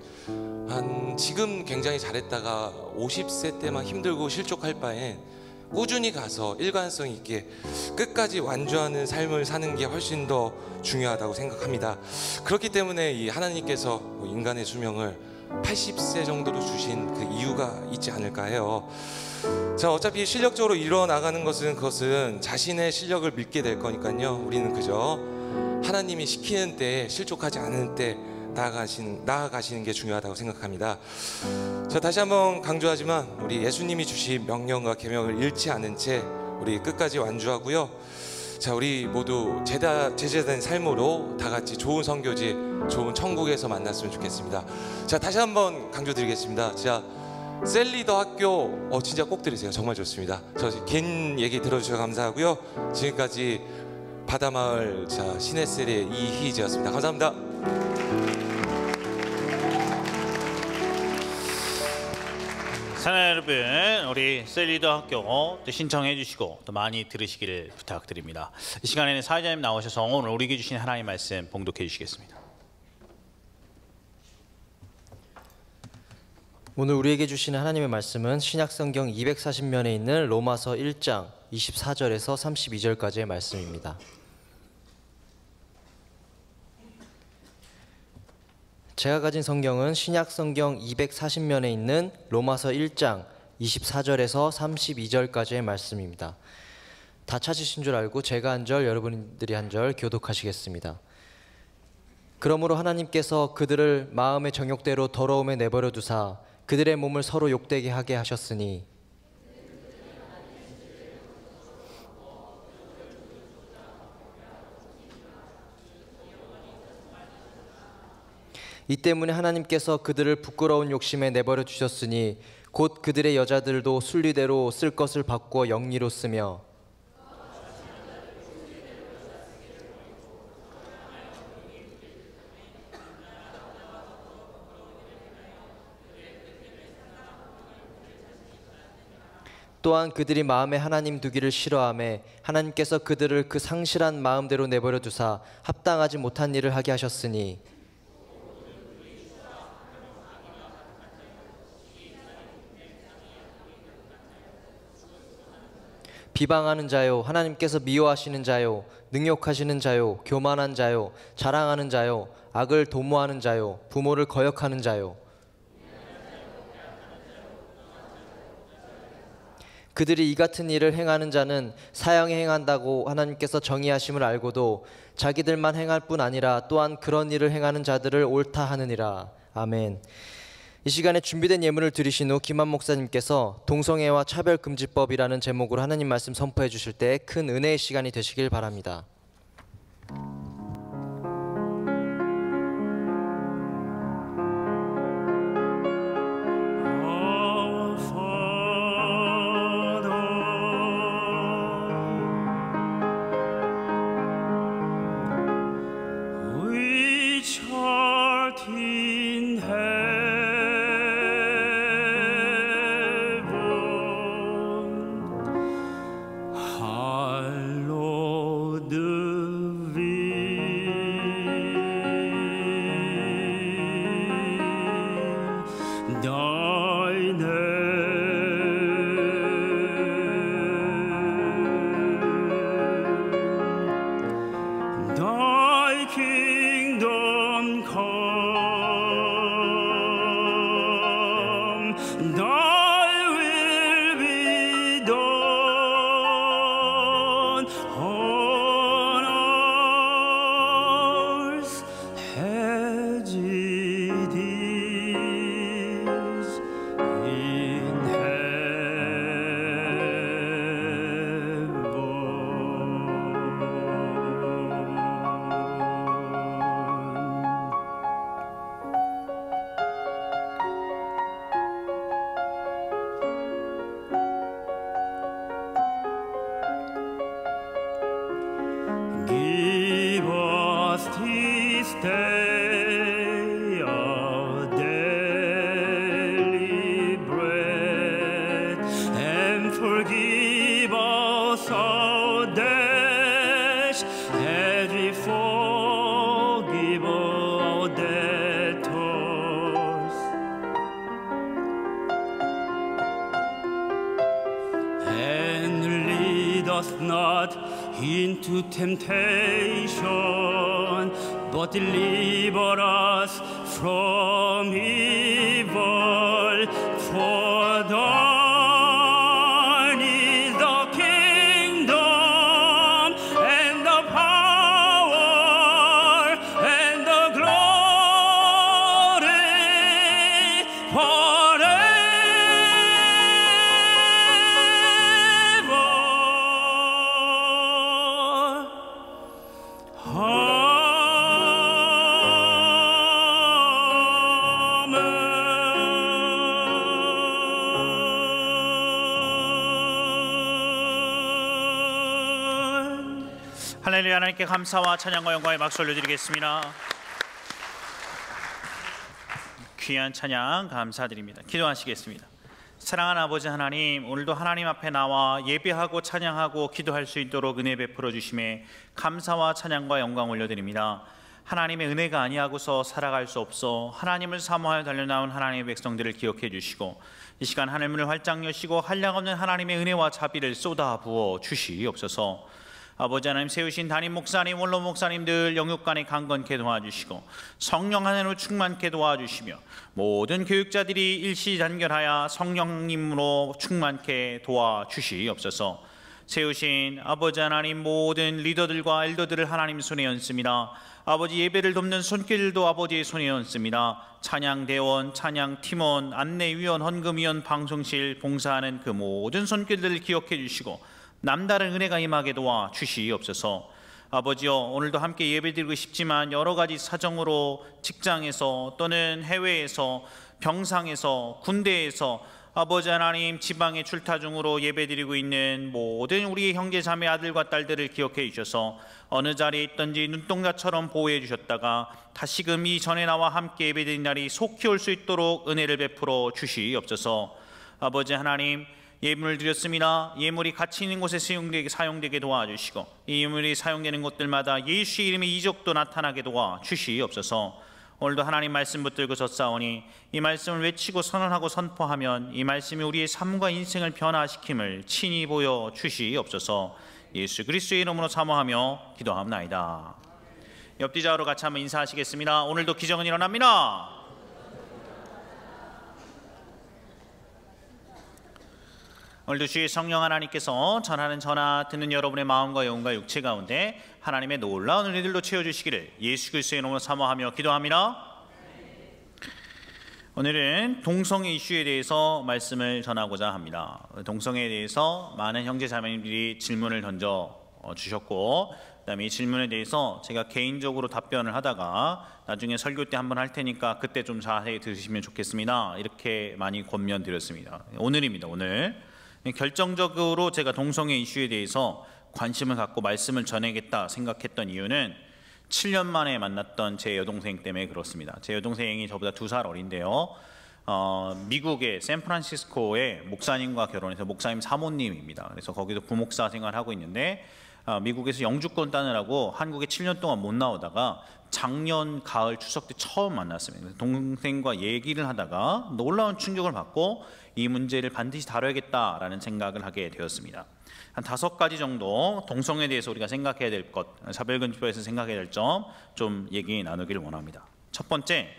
지금 굉장히 잘했다가 50세 때만 힘들고 실족할 바엔 꾸준히 가서 일관성 있게 끝까지 완주하는 삶을 사는 게 훨씬 더 중요하다고 생각합니다. 그렇기 때문에 이 하나님께서 인간의 수명을 80세 정도로 주신 그 이유가 있지 않을까 해요. 자, 어차피 실력적으로 일어나가는 그것은 자신의 실력을 믿게 될 거니까요. 우리는 그저 하나님이 시키는 때에 실족하지 않은 때 나아가시는 게 중요하다고 생각합니다. 자, 다시 한번 강조하지만 우리 예수님이 주신 명령과 계명을 잃지 않은 채 우리 끝까지 완주하고요. 자, 우리 모두 제자된 삶으로 다 같이 좋은 선교지, 좋은 천국에서 만났으면 좋겠습니다. 자, 다시 한번 강조드리겠습니다. 자, 셀리더 학교 진짜 꼭 들으세요. 정말 좋습니다. 저 긴 얘기 들어주셔서 감사하고요. 지금까지 바다마을 시네셀의 이희재였습니다. 감사합니다. 사랑하는 여러분, 우리 셀리더 학교 또 신청해 주시고 또 많이 들으시기를 부탁드립니다. 이 시간에는 사회자님 나오셔서 오늘 우리에게 주신 하나님의 말씀 봉독해 주시겠습니다. 오늘 우리에게 주시는 하나님의 말씀은 신약성경 240면에 있는 로마서 1장 24절에서 32절까지의 말씀입니다. 제가 가진 성경은 신약성경 240면에 있는 로마서 1장 24절에서 32절까지의 말씀입니다. 다 찾으신 줄 알고 제가 한 절, 여러분들이 한 절 교독하시겠습니다. 그러므로 하나님께서 그들을 마음의 정욕대로 더러움에 내버려 두사 그들의 몸을 서로 욕되게 하게 하셨으니 이 때문에 하나님께서 그들을 부끄러운 욕심에 내버려 두셨으니 곧 그들의 여자들도 순리대로 쓸 것을 바꾸어 영리로 쓰며 또한 그들이 마음에 하나님 두기를 싫어하며 하나님께서 그들을 그 상실한 마음대로 내버려 두사 합당하지 못한 일을 하게 하셨으니 비방하는 자요, 하나님께서 미워하시는 자요, 능욕하시는 자요, 교만한 자요, 자랑하는 자요, 악을 도모하는 자요, 부모를 거역하는 자요, 그들이 이 같은 일을 행하는 자는 사형에 행한다고 하나님께서 정의하심을 알고도 자기들만 행할 뿐 아니라 또한 그런 일을 행하는 자들을 옳다 하느니라. 아멘. 이 시간에 준비된 예물을 드리신 후 김한 목사님께서 동성애와 차별금지법이라는 제목으로 하나님 말씀 선포해 주실 때 큰 은혜의 시간이 되시길 바랍니다. Not into temptation, but deliver us from evil. For thine is the kingdom and the power and the glory forever. 할렐루야. 하나님께 감사와 찬양과 영광의 박수 올려드리겠습니다. 귀한 찬양 감사드립니다. 기도하시겠습니다. 사랑하는 아버지 하나님, 오늘도 하나님 앞에 나와 예배하고 찬양하고 기도할 수 있도록 은혜 베풀어 주심에 감사와 찬양과 영광 올려드립니다. 하나님의 은혜가 아니하고서 살아갈 수 없어 하나님을 사모하여 달려나온 하나님의 백성들을 기억해 주시고 이 시간 하늘문을 활짝 여시고 한량없는 하나님의 은혜와 자비를 쏟아 부어 주시옵소서. 아버지 하나님, 세우신 담임 목사님, 원로 목사님들 영육간에 강건케 도와주시고 성령 하나님으로 충만케 도와주시며 모든 교육자들이 일시단결하여 성령님으로 충만케 도와주시옵소서. 세우신 아버지 하나님, 모든 리더들과 엘더들을 하나님 손에 얹습니다. 아버지, 예배를 돕는 손길도 아버지의 손에 얹습니다. 찬양대원, 찬양팀원, 안내위원, 헌금위원, 방송실 봉사하는 그 모든 손길들을 기억해 주시고 남다른 은혜가 임하게 도와 주시옵소서. 아버지여, 오늘도 함께 예배드리고 싶지만 여러 가지 사정으로 직장에서 또는 해외에서, 병상에서, 군대에서 아버지 하나님, 지방의 출타 중으로 예배드리고 있는 모든 우리 형제 자매 아들과 딸들을 기억해 주셔서 어느 자리에 있든지 눈동자처럼 보호해 주셨다가 다시금 이 전에 나와 함께 예배드린 날이 속히 올 수 있도록 은혜를 베풀어 주시옵소서. 아버지 하나님, 예물을 드렸습니다. 예물이 가치 있는 곳에 사용되게 도와주시고 이 예물이 사용되는 곳들마다 예수의 이름의 이적도 나타나게 도와주시옵소서. 오늘도 하나님 말씀 붙들고 섰사오니 이 말씀을 외치고 선언하고 선포하면 이 말씀이 우리의 삶과 인생을 변화시킴을 친히 보여 주시옵소서. 예수 그리스도의 이름으로 사모하며 기도합나이다. 옆뒤좌우로 같이 한번 인사하시겠습니다. 오늘도 기적은 일어납니다. 오늘도 주의 성령 하나님께서 전하는 전화 듣는 여러분의 마음과 영과 육체 가운데 하나님의 놀라운 은혜들로 채워주시기를 예수 그리스도의 이름으로 사모하며 기도합니다. 오늘은 동성애 이슈에 대해서 말씀을 전하고자 합니다. 동성애에 대해서 많은 형제 자매님들이 질문을 던져 주셨고 그다음에 이 질문에 대해서 제가 개인적으로 답변을 하다가 나중에 설교 때 한번 할 테니까 그때 좀 자세히 들으시면 좋겠습니다. 이렇게 많이 권면드렸습니다. 오늘입니다. 오늘 결정적으로 제가 동성애 이슈에 대해서 관심을 갖고 말씀을 전하겠다 생각했던 이유는 7년 만에 만났던 제 여동생 때문에 그렇습니다. 제 여동생이 저보다 2살 어린데요. 미국의 샌프란시스코의 목사님과 결혼해서 목사님 사모님입니다. 그래서 거기서 부목사 생활하고 있는데 미국에서 영주권 따느라고 한국에 7년 동안 못 나오다가 작년 가을 추석 때 처음 만났습니다. 동생과 얘기를 하다가 놀라운 충격을 받고 이 문제를 반드시 다뤄야겠다라는 생각을 하게 되었습니다. 한 5가지 정도 동성애에 대해서 우리가 생각해야 될 것, 사별금지법에서 생각해야 될 점 좀 얘기 나누기를 원합니다. 첫 번째,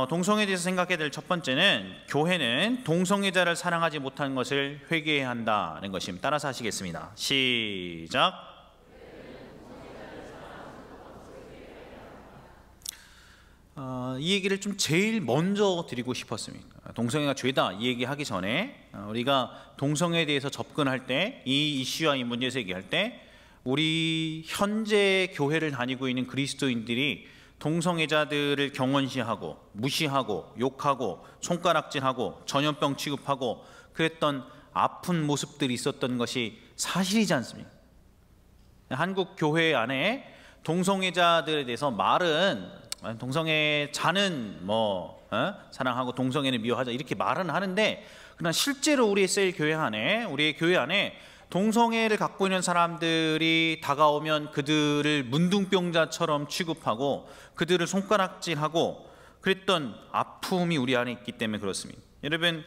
동성애에 대해서 생각해야 될 첫 번째는 교회는 동성애자를 사랑하지 못한 것을 회개해야 한다는 것입니다. 따라서 하시겠습니다. 시작. 이 얘기를 좀 제일 먼저 드리고 싶었습니다. 동성애가 죄다 이 얘기하기 전에 우리가 동성애에 대해서 접근할 때 이 이슈와 이 문제에서 얘기할 때 우리 현재 교회를 다니고 있는 그리스도인들이 동성애자들을 경원시하고 무시하고 욕하고 손가락질하고 전염병 취급하고 그랬던 아픈 모습들이 있었던 것이 사실이지 않습니까? 한국 교회 안에 동성애자들에 대해서 말은 동성애자는 사랑하고 동성애는 미워하자 이렇게 말은 하는데 그러나 실제로 우리의 셀교회 안에 우리의 교회 안에 동성애를 갖고 있는 사람들이 다가오면 그들을 문둥병자처럼 취급하고 그들을 손가락질하고 그랬던 아픔이 우리 안에 있기 때문에 그렇습니다. 여러분,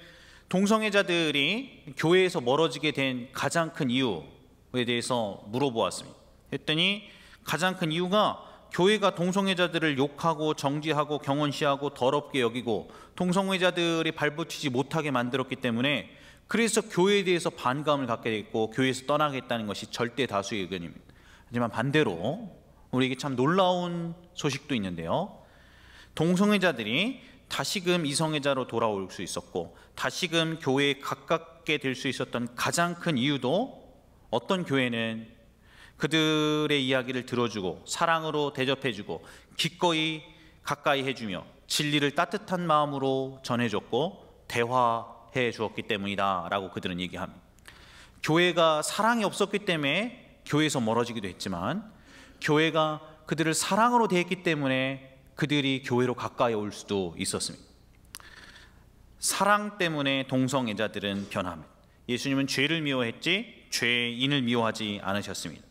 동성애자들이 교회에서 멀어지게 된 가장 큰 이유에 대해서 물어보았습니다. 했더니 가장 큰 이유가 교회가 동성애자들을 욕하고 정죄하고 경원시하고 더럽게 여기고 동성애자들이 발붙이지 못하게 만들었기 때문에 그래서 교회에 대해서 반감을 갖게 됐고 교회에서 떠나겠다는 것이 절대 다수의 의견입니다. 하지만 반대로 우리에게 참 놀라운 소식도 있는데요. 동성애자들이 다시금 이성애자로 돌아올 수 있었고 다시금 교회에 가깝게 될 수 있었던 가장 큰 이유도 어떤 교회는 그들의 이야기를 들어주고 사랑으로 대접해주고 기꺼이 가까이 해주며 진리를 따뜻한 마음으로 전해줬고 대화해 주었기 때문이다 라고 그들은 얘기합니다. 교회가 사랑이 없었기 때문에 교회에서 멀어지기도 했지만 교회가 그들을 사랑으로 대했기 때문에 그들이 교회로 가까이 올 수도 있었습니다. 사랑 때문에 동성애자들은 변함. 예수님은 죄를 미워했지 죄인을 미워하지 않으셨습니다.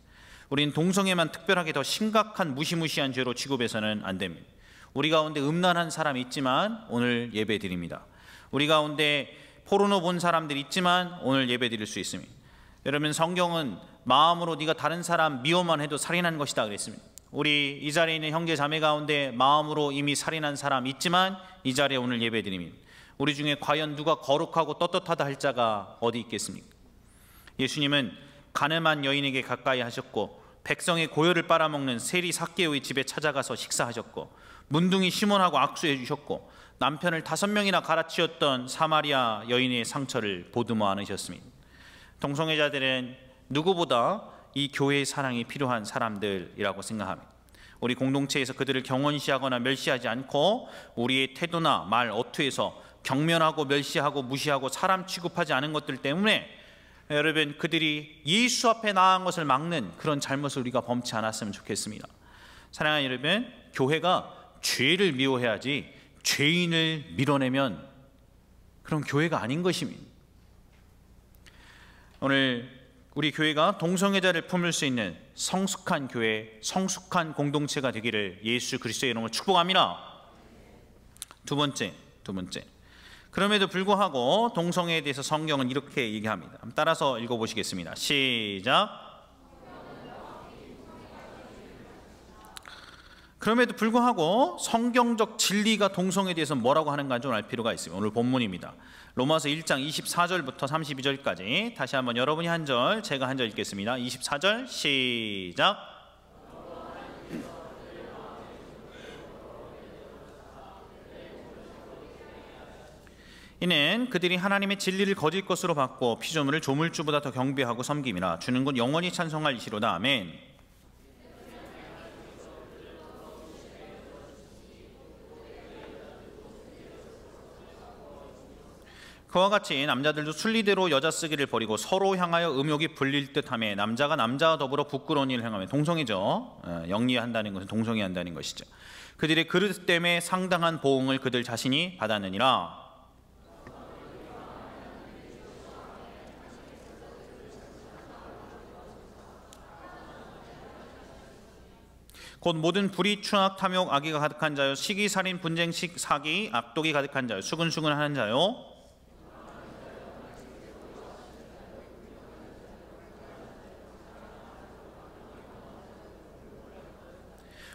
우리는 동성애만 특별하게 더 심각한 무시무시한 죄로 취급해서는 안 됩니다. 우리 가운데 음란한 사람이 있지만 오늘 예배 드립니다. 우리 가운데 포르노 본 사람들이 있지만 오늘 예배 드릴 수 있습니다. 여러분, 성경은 마음으로 네가 다른 사람 미워만 해도 살인한 것이다 그랬습니다. 우리 이 자리에 있는 형제 자매 가운데 마음으로 이미 살인한 사람 있지만 이 자리에 오늘 예배 드립니다. 우리 중에 과연 누가 거룩하고 떳떳하다 할 자가 어디 있겠습니까? 예수님은 가늠한 여인에게 가까이 하셨고 백성의 고열을 빨아먹는 세리 삭개오의 집에 찾아가서 식사하셨고 문둥이 시몬하고 악수해 주셨고 남편을 5명이나 갈아치웠던 사마리아 여인의 상처를 보듬어 안으셨습니다. 동성애자들은 누구보다 이 교회의 사랑이 필요한 사람들이라고 생각합니다. 우리 공동체에서 그들을 경원시하거나 멸시하지 않고 우리의 태도나 말, 어투에서 경멸하고 멸시하고 무시하고 사람 취급하지 않은 것들 때문에 여러분, 그들이 예수 앞에 나아간 것을 막는 그런 잘못을 우리가 범치 않았으면 좋겠습니다. 사랑하는 여러분, 교회가 죄를 미워해야지 죄인을 밀어내면 그런 교회가 아닌 것입니다. 오늘 우리 교회가 동성애자를 품을 수 있는 성숙한 교회, 성숙한 공동체가 되기를 예수 그리스도의 이름으로 축복합니다. 두 번째. 그럼에도 불구하고 동성애에 대해서 성경은 이렇게 얘기합니다. 따라서 읽어보시겠습니다. 시작. 그럼에도 불구하고 성경적 진리가 동성애에 대해서 뭐라고 하는가 좀 알 필요가 있습니다. 오늘 본문입니다. 로마서 1장 24절부터 32절까지 다시 한번 여러분이 한 절, 제가 한 절 읽겠습니다. 24절 시작. 이는 그들이 하나님의 진리를 거짓 것으로 받고 피조물을 조물주보다 더 경배하고 섬김이라. 주는 곧 영원히 찬송할 이시로다. 아멘. 그와 같이 남자들도 순리대로 여자 쓰기를 버리고 서로 향하여 음욕이 불릴 듯하며 남자가 남자와 더불어 부끄러운 일을 행하며, 동성애죠. 영리한다는 것은 동성애한다는 것이죠. 그들의 그릇 때문에 상당한 보응을 그들 자신이 받았느니라. 곧 모든 불의, 추악, 탐욕, 악의가 가득한 자요, 시기, 살인, 분쟁, 사기, 악독이 가득한 자요, 수근수근하는 자요,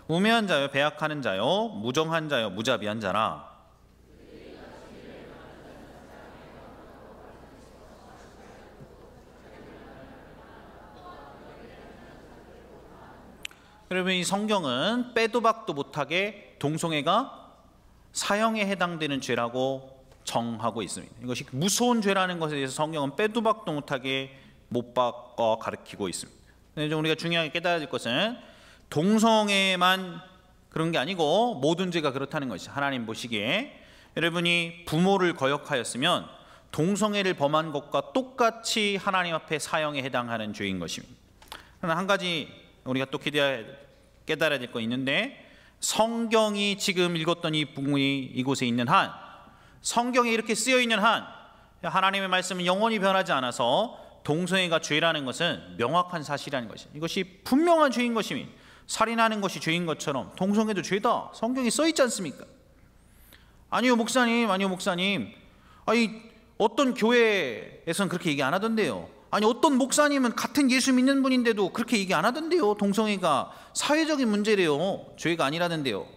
우매한 자요, 배약하는 자요, 무정한 자요, 무자비한 자라. 여러분, 이 성경은 빼도 박도 못하게 동성애가 사형에 해당되는 죄라고 정하고 있습니다. 이것이 무서운 죄라는 것에 대해서 성경은 빼도 박도 못하게 못 바꿔 가르치고 있습니다. 그런데 우리가 중요하게 깨달아야 될 것은 동성애만 그런 게 아니고 모든 죄가 그렇다는 것이죠. 하나님 보시기에 여러분이 부모를 거역하였으면 동성애를 범한 것과 똑같이 하나님 앞에 사형에 해당하는 죄인 것입니다. 그러나 한 가지 우리가 또 깨달아야 될 거 있는데, 성경이 지금 읽었던 이 부분이 이곳에 있는 한, 성경에 이렇게 쓰여 있는 한, 하나님의 말씀은 영원히 변하지 않아서 동성애가 죄라는 것은 명확한 사실이라는 것이죠. 이것이 분명한 죄인 것입니다. 살인하는 것이 죄인 것처럼 동성애도 죄다, 성경에 써 있지 않습니까? 아니요 목사님, 아니 어떤 교회에서는 그렇게 얘기 안 하던데요. 아니 어떤 목사님은 같은 예수 믿는 분인데도 그렇게 얘기 안 하던데요. 동성애가 사회적인 문제래요, 죄가 아니라던데요.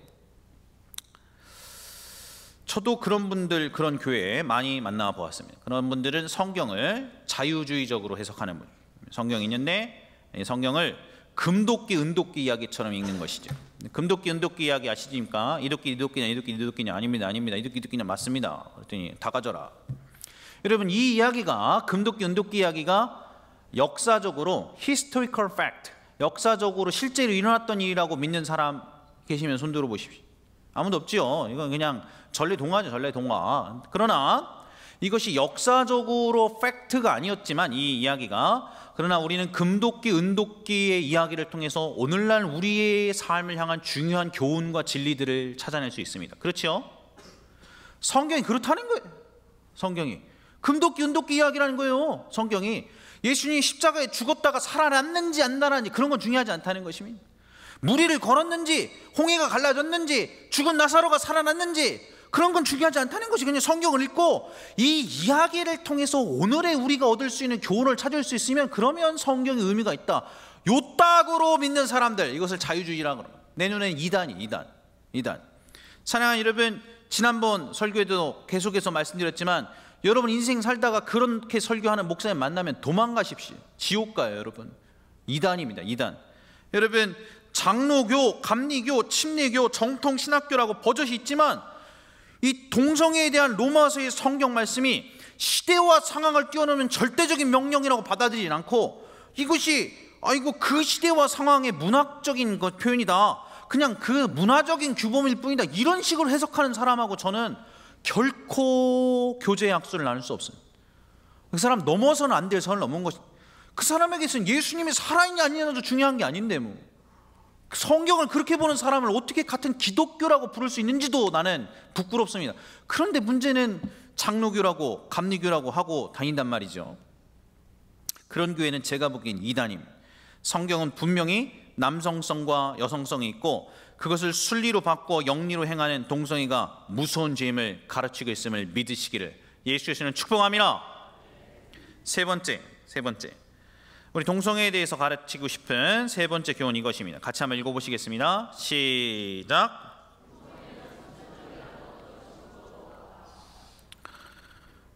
저도 그런 분들, 그런 교회에 많이 만나 보았습니다. 그런 분들은 성경을 자유주의적으로 해석하는 분. 성경이 있는데 성경을 금도끼, 은도끼 이야기처럼 읽는 것이죠. 금도끼, 은도끼 이야기 아시십니까? 이도끼냐? 아닙니다. 이도끼냐 맞습니다. 그랬더니 다 가져라. 여러분, 이 이야기가, 금도끼, 은도끼 이야기가 역사적으로 historical fact, 역사적으로 실제로 일어났던 일이라고 믿는 사람 계시면 손 들어 보십시오. 아무도 없지요. 이건 그냥 전래동화죠, 전래동화. 그러나 이것이 역사적으로 팩트가 아니었지만 이 이야기가, 그러나 우리는 금도끼, 은도끼의 이야기를 통해서 오늘날 우리의 삶을 향한 중요한 교훈과 진리들을 찾아낼 수 있습니다. 그렇죠? 성경이 그렇다는 거예요. 성경이. 금도끼 은도끼 이야기라는 거예요. 성경이. 예수님이 십자가에 죽었다가 살아났는지 안 살아났는지 그런 건 중요하지 않다는 것입니다. 무리를 걸었는지 홍해가 갈라졌는지 죽은 나사로가 살아났는지 그런 건 중요하지 않다는 것이, 그냥 성경을 읽고 이 이야기를 통해서 오늘의 우리가 얻을 수 있는 교훈을 찾을 수 있으면 그러면 성경의 의미가 있다. 요따구로 믿는 사람들, 이것을 자유주의라고 합니다. 내 눈에는 이단. 사랑하는 여러분, 지난번 설교에도 계속해서 말씀드렸지만 여러분 인생 살다가 그렇게 설교하는 목사님 만나면 도망가십시오. 지옥 가요, 여러분. 이단입니다. 이단. 여러분, 장로교, 감리교, 침례교, 정통신학교라고 버젓이 있지만 이 동성애에 대한 로마서의 성경 말씀이 시대와 상황을 뛰어넘는 절대적인 명령이라고 받아들이지 않고 이것이 그 시대와 상황의 문학적인 표현이다, 그냥 그 문화적인 규범일 뿐이다, 이런 식으로 해석하는 사람하고 저는 결코 교제 약속을 나눌 수 없어요. 그 사람 넘어서는 안 될 선을 넘은 것이, 그 사람에게서는 예수님이 살아있냐 아니냐도 중요한 게 아닌데 뭐 성경을 그렇게 보는 사람을 어떻게 같은 기독교라고 부를 수 있는지도 나는 부끄럽습니다. 그런데 문제는 장로교라고 감리교라고 하고 다닌단 말이죠. 그런 교회는 제가 보기엔 이단입니다. 성경은 분명히 남성성과 여성성이 있고 그것을 순리로 바꿔 영리로 행하는 동성애가 무서운 죄임을 가르치고 있음을 믿으시기를 예수께서는 축복합니다. 세 번째, 우리 동성애에 대해서 가르치고 싶은 세 번째 교훈 이것입니다. 같이 한번 읽어보시겠습니다. 시작.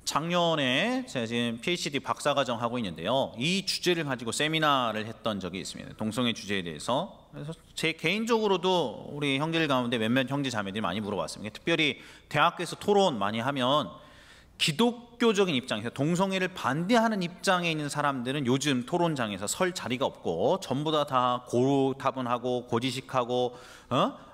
작년에 제가 지금 PhD 박사과정 하고 있는데요, 이 주제를 가지고 세미나를 했던 적이 있습니다. 동성애 주제에 대해서. 그래서 제 개인적으로도 우리 형제들 가운데 몇몇 형제 자매들이 많이 물어봤습니다. 특별히 대학교에서 토론 많이 하면 기독교적인 입장에서 동성애를 반대하는 입장에 있는 사람들은 요즘 토론장에서 설 자리가 없고 전부 다 고타분하고 고지식하고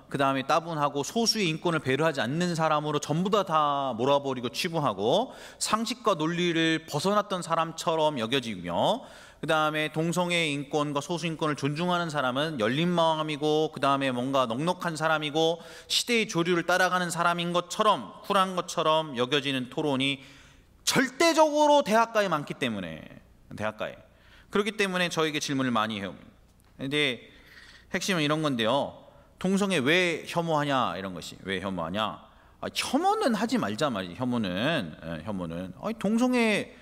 그 다음에 따분하고 소수의 인권을 배려하지 않는 사람으로 전부 다 몰아버리고 치부하고 상식과 논리를 벗어났던 사람처럼 여겨지며, 그 다음에 동성애의 인권과 소수 인권을 존중하는 사람은 열린 마음이고 그 다음에 뭔가 넉넉한 사람이고 시대의 조류를 따라가는 사람인 것처럼 쿨한 것처럼 여겨지는 토론이 절대적으로 대학가에 많기 때문에, 대학가에 그렇기 때문에 저에게 질문을 많이 해옵니다. 근데 핵심은 이런 건데요, 동성애 왜 혐오하냐, 이런 것이. 왜 혐오하냐? 혐오는 하지 말자 말이지. 혐오는 동성애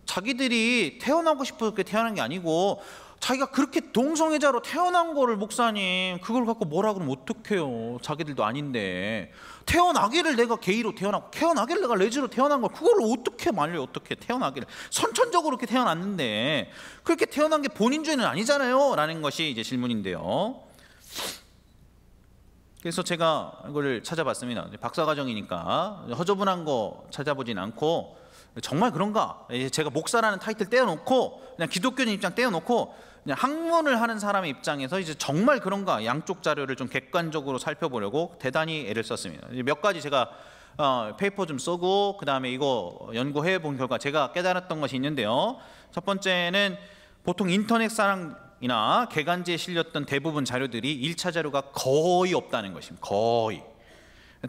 자기들이 태어나고 싶어서 그렇게 태어난 게 아니고 자기가 그렇게 동성애자로 태어난 거를, 목사님 그걸 갖고 뭐라 그러면 어떡해요. 자기들도 아닌데. 태어나기를 내가 게이로 태어나고 태어나기를 내가 레즈로 태어난 걸 그걸 어떻게 말려요. 어떻게 태어나기를 선천적으로 그렇게 태어났는데 그렇게 태어난 게 본인 죄는 아니잖아요, 라는 것이 이제 질문인데요. 그래서 제가 이걸 찾아봤습니다. 박사과정이니까 허저분한 거 찾아보진 않고 정말 그런가? 제가 목사라는 타이틀 떼어놓고 그냥 기독교인 입장 떼어놓고 그냥 학문을 하는 사람의 입장에서 이제 정말 그런가? 양쪽 자료를 좀 객관적으로 살펴보려고 대단히 애를 썼습니다. 몇 가지 제가 페이퍼 좀 쓰고 그 다음에 이거 연구해 본 결과 제가 깨달았던 것이 있는데요. 첫 번째는 보통 인터넷상이나 개간지에 실렸던 대부분 자료들이 1차 자료가 거의 없다는 것입니다. 거의.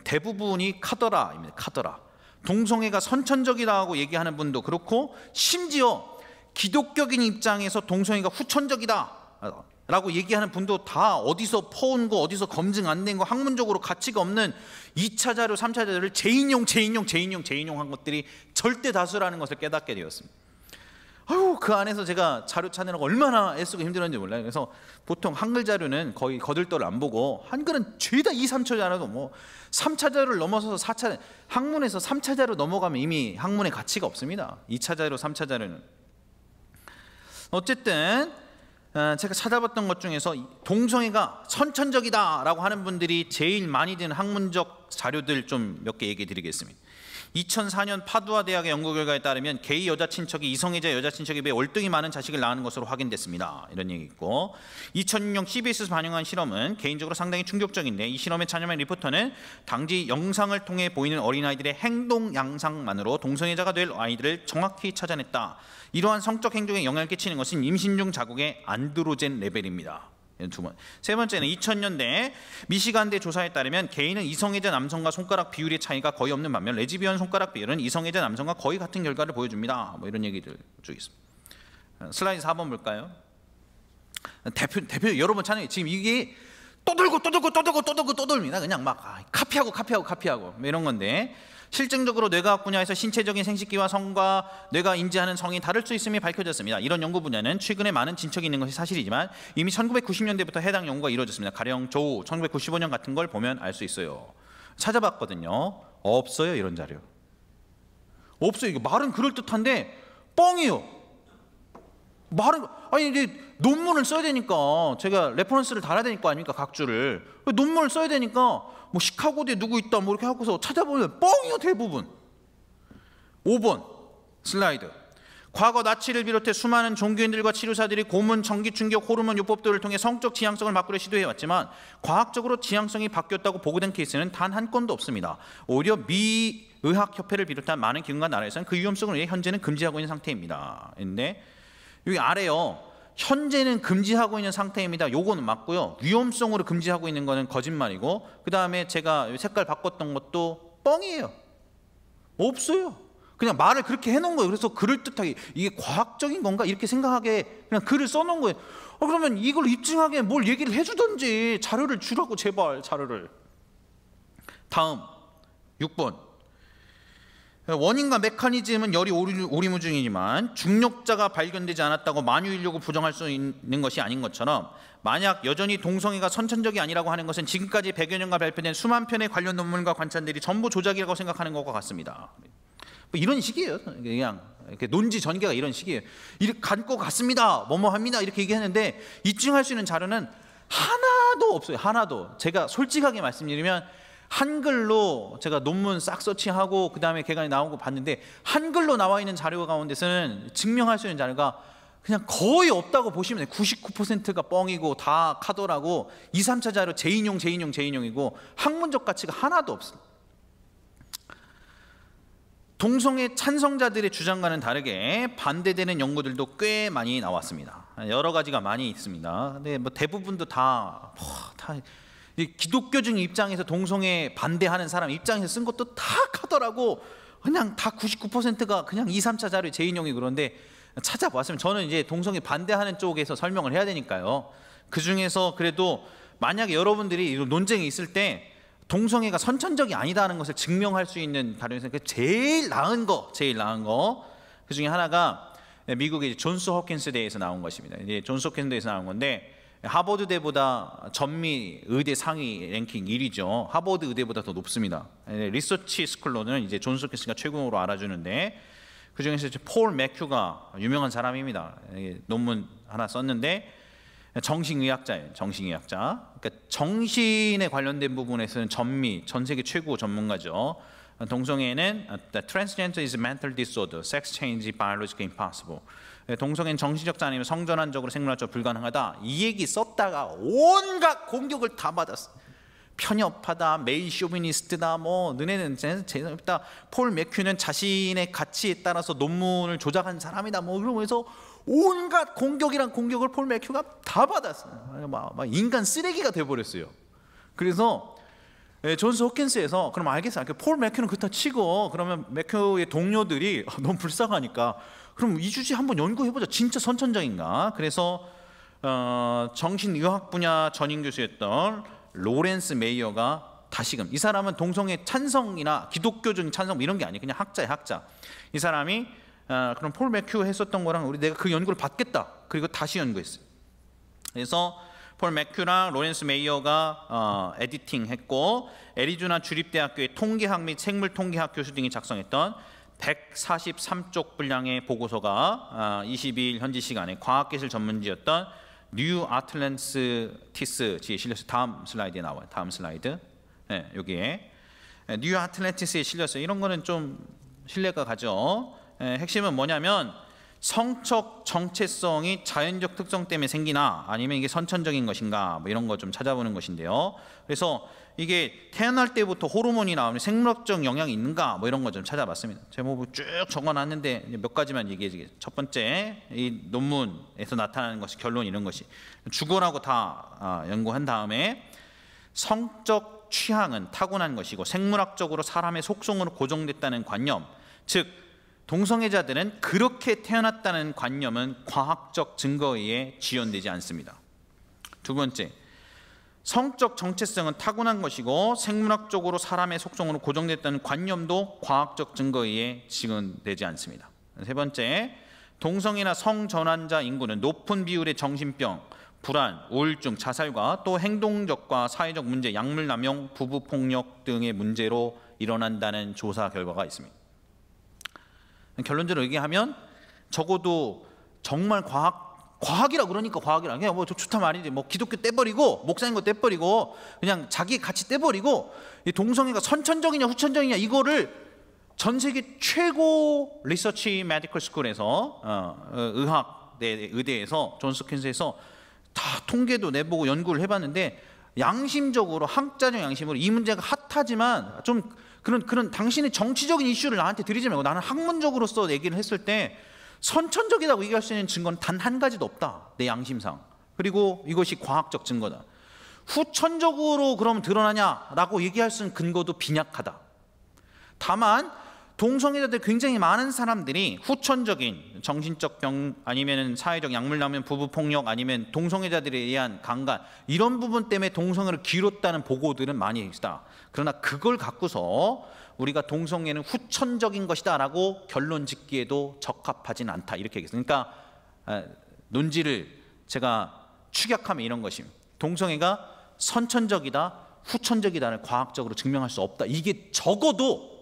대부분이 카더라입니다. 카더라. 동성애가 선천적이라고 얘기하는 분도 그렇고 심지어 기독교인 입장에서 동성애가 후천적이다 라고 얘기하는 분도 다 어디서 퍼온 거, 어디서 검증 안 된 거, 학문적으로 가치가 없는 2차 자료, 3차 자료를 재인용 한 것들이 절대 다수라는 것을 깨닫게 되었습니다. 아유, 그 안에서 제가 자료 찾느라고 얼마나 애쓰고 힘들었는지 몰라요. 그래서 보통 한글 자료는 거의 거들떠를 안 보고, 한글은 죄다 2, 3차 자료도 뭐 3차 자료를 넘어서서 4차, 학문에서 3차 자료 넘어가면 이미 학문의 가치가 없습니다. 2차 자료, 3차 자료는. 어쨌든 제가 찾아봤던 것 중에서 동성애가 선천적이다 라고 하는 분들이 제일 많이 든 학문적 자료들 좀 몇 개 얘기 드리겠습니다. 2004년 파두아 대학의 연구 결과에 따르면 게이 여자 친척이 이성애자 여자 친척에 비해 월등히 많은 자식을 낳는 것으로 확인됐습니다. 이런 얘기 있고, 2006년 CBS에서 반영한 실험은 개인적으로 상당히 충격적인데, 이 실험에 참여한 리포터는 당시 영상을 통해 보이는 어린아이들의 행동 양상만으로 동성애자가 될 아이들을 정확히 찾아냈다. 이러한 성적 행동에 영향을 끼치는 것은 임신 중 자국의 안드로젠 레벨입니다. 두 번. 세 번째는 2000년대 미시간대 조사에 따르면 게이는 이성애자 남성과 손가락 비율의 차이가 거의 없는 반면 레즈비언 손가락 비율은 이성애자 남성과 거의 같은 결과를 보여줍니다. 뭐 이런 얘기들 쭉 있습니다. 슬라이드 4번 볼까요? 대표 여러 번 찾아요. 지금 이게 또 돌립니다. 그냥 막 카피하고 뭐 이런 건데 실증적으로 뇌과학 분야에서 신체적인 생식기와 성과 뇌가 인지하는 성이 다를 수 있음이 밝혀졌습니다. 이런 연구 분야는 최근에 많은 진척이 있는 것이 사실이지만 이미 1990년대부터 해당 연구가 이루어졌습니다. 가령 조우 1995년 같은 걸 보면 알 수 있어요. 찾아봤거든요. 없어요. 이런 자료. 없어요. 이거 말은 그럴듯한데 뻥이요. 말은 아니 이제 논문을 써야 되니까 제가 레퍼런스를 달아야 되니까 아닙니까 각주를 논문을 써야 되니까 뭐 시카고대 누구 있다 뭐 이렇게 하고서 찾아보면 뻥이요 대부분. 5번 슬라이드. 과거 나치를 비롯해 수많은 종교인들과 치료사들이 고문, 전기 충격, 호르몬 요법들을 통해 성적 지향성을 바꾸려 시도해왔지만 과학적으로 지향성이 바뀌었다고 보고된 케이스는 단 한 건도 없습니다. 오히려 미 의학협회를 비롯한 많은 기관과 나라에서는 그 위험성을 위해 현재는 금지하고 있는 상태입니다. 근데 여기 아래요. 현재는 금지하고 있는 상태입니다. 요거는 맞고요. 위험성으로 금지하고 있는 거는 거짓말이고 그 다음에 제가 색깔 바꿨던 것도 뻥이에요. 없어요. 그냥 말을 그렇게 해놓은 거예요. 그래서 그럴듯하게 이게 과학적인 건가 이렇게 생각하게 그냥 글을 써놓은 거예요. 그러면 이걸 입증하게 뭘 얘기를 해주든지 자료를 주라고 제발 자료를. 다음 6번. 원인과 메커니즘은 열이 오리무중이지만 중력자가 발견되지 않았다고 만유인력을 부정할 수 있는 것이 아닌 것처럼 만약 여전히 동성애가 선천적이 아니라고 하는 것은 지금까지 100여 년간 발표된 수만 편의 관련 논문과 관찰들이 전부 조작이라고 생각하는 것과 같습니다. 뭐 이런 식이에요. 그냥 이렇게 논지 전개가 이런 식이에요. 이렇게 갈 것 같습니다. 뭐뭐 합니다. 이렇게 얘기하는데 입증할 수 있는 자료는 하나도 없어요. 하나도. 제가 솔직하게 말씀드리면 한글로 제가 논문 싹 서치하고 그 다음에 개간이 나온 거 봤는데 한글로 나와 있는 자료 가운데서는 증명할 수 있는 자료가 그냥 거의 없다고 보시면 돼요. 99%가 뻥이고 다 카더라고 2, 3차 자료 재인용이고 학문적 가치가 하나도 없습니다. 동성애 찬성자들의 주장과는 다르게 반대되는 연구들도 꽤 많이 나왔습니다. 여러 가지가 많이 있습니다. 근데 뭐 대부분도 다 기독교적 입장에서 동성애 반대하는 사람 입장에서 쓴 것도 다 카더라고 그냥 다 99%가 그냥 2, 3차 자료 재인용이 그런데 찾아봤으면 저는 이제 동성애 반대하는 쪽에서 설명을 해야 되니까요. 그 중에서 그래도 만약에 여러분들이 논쟁이 있을 때 동성애가 선천적이 아니다는 것을 증명할 수 있는 다루에서 제일 나은 거 그 중에 하나가 미국의 존스 호킨스 대에서 나온 것입니다. 이제 존스 호킨스 대에서 나온 건데 하버드대보다 전미 의대 상위 랭킹 1위죠. 하버드 의대보다 더 높습니다. 리서치 스쿨로는 이제 존스 호킨스가 최고로 알아주는데 그 중에서 폴 매큐가 유명한 사람입니다. 논문 하나 썼는데 정신의학자예요. 정신의학자. 그러니까 정신에 관련된 부분에서는 전 세계 최고 전문가죠. 동성애는 transgender is a mental disorder, sex change is biologically impossible. 동성애는 정신적 장애이며 성전환적으로 생물학적으로 불가능하다. 이 얘기 썼다가 온갖 공격을 다 받았어. 편협하다, 메이 쇼비니스트다, 뭐 너네는 재수없다. 폴 매큐는 자신의 가치에 따라서 논문을 조작한 사람이다. 뭐 그러면서 온갖 공격이란 공격을 폴 매큐가 다 받았어요. 막 인간 쓰레기가 돼버렸어요. 그래서 존스 호킨스에서 그럼 알겠어요. 폴 매큐는 그렇다 치고 그러면 매큐의 동료들이 너무 불쌍하니까 그럼 이 주제 한번 연구해보자. 진짜 선천적인가? 그래서 정신의학 분야 전임 교수였던 로렌스 메이어가 다시금 이 사람은 동성애 찬성이나 기독교적인 찬성 이런 게 아니에요. 그냥 학자예요. 학자. 이 사람이 그럼 폴 매큐 했었던 거랑 내가 그 연구를 받겠다. 그리고 다시 연구했어요. 그래서 폴 매큐랑 로렌스 메이어가 에디팅했고 애리조나 주립대학교의 통계학 및 생물통계학 교수 등이 작성했던 143쪽 분량의 보고서가 22일 현지 시간에 과학기술 전문지였던 뉴 아틀랜티스에 실렸어요. 다음 슬라이드에 나와요. 다음 슬라이드. 네, 여기에 뉴 아틀랜티스에 실렸어요. 이런 거는 좀 신뢰가 가죠. 핵심은 뭐냐면 성적 정체성이 자연적 특성 때문에 생기나 아니면 이게 선천적인 것인가 뭐 이런 거 좀 찾아보는 것인데요. 그래서 이게 태어날 때부터 호르몬이 나오는 생물학적 영향이 있는가 뭐 이런 거 좀 찾아봤습니다. 제목을 쭉 적어놨는데 몇 가지만 얘기해주겠습니다. 첫 번째, 이 논문에서 나타나는 것이 결론 이런 것이 주거라고 다 연구한 다음에 성적 취향은 타고난 것이고 생물학적으로 사람의 속성으로 고정됐다는 관념, 즉 동성애자들은 그렇게 태어났다는 관념은 과학적 증거에 의해 지연되지 않습니다. 두 번째, 성적 정체성은 타고난 것이고 생물학적으로 사람의 속성으로 고정됐다는 관념도 과학적 증거에 의해 지연되지 않습니다. 세 번째, 동성애나 성전환자 인구는 높은 비율의 정신병, 불안, 우울증, 자살과 또 행동적과 사회적 문제, 약물 남용, 부부 폭력 등의 문제로 일어난다는 조사 결과가 있습니다. 결론적으로 얘기하면 적어도 정말 과학이라 그러니까 과학이라 그냥 뭐 좋다 말이지 뭐 기독교 떼버리고 목사님 거 떼버리고 그냥 자기 같이 떼버리고 이 동성애가 선천적이냐 후천적이냐 이거를 전 세계 최고 리서치 메디컬 스쿨에서 의대에서 존스 홉킨스에서 다 통계도 내보고 연구를 해봤는데 양심적으로 학자적 양심으로 이 문제가 핫하지만 좀 그런 당신의 정치적인 이슈를 나한테 드리지 말고 나는 학문적으로서 얘기를 했을 때 선천적이라고 얘기할 수 있는 증거는 단 한 가지도 없다. 내 양심상. 그리고 이것이 과학적 증거다. 후천적으로 그러면 드러나냐라고 얘기할 수 있는 근거도 빈약하다. 다만 동성애자들 굉장히 많은 사람들이 후천적인 정신적 병 아니면 사회적 약물 남용, 부부 폭력 아니면 동성애자들에 의한 강간 이런 부분 때문에 동성애를 기울였다는 보고들은 많이 있다. 그러나 그걸 갖고서 우리가 동성애는 후천적인 것이다 라고 결론 짓기에도 적합하진 않다 이렇게 얘기했습니다. 그러니까 논지를 제가 추격하면 이런 것입니다. 동성애가 선천적이다 후천적이다를 과학적으로 증명할 수 없다. 이게 적어도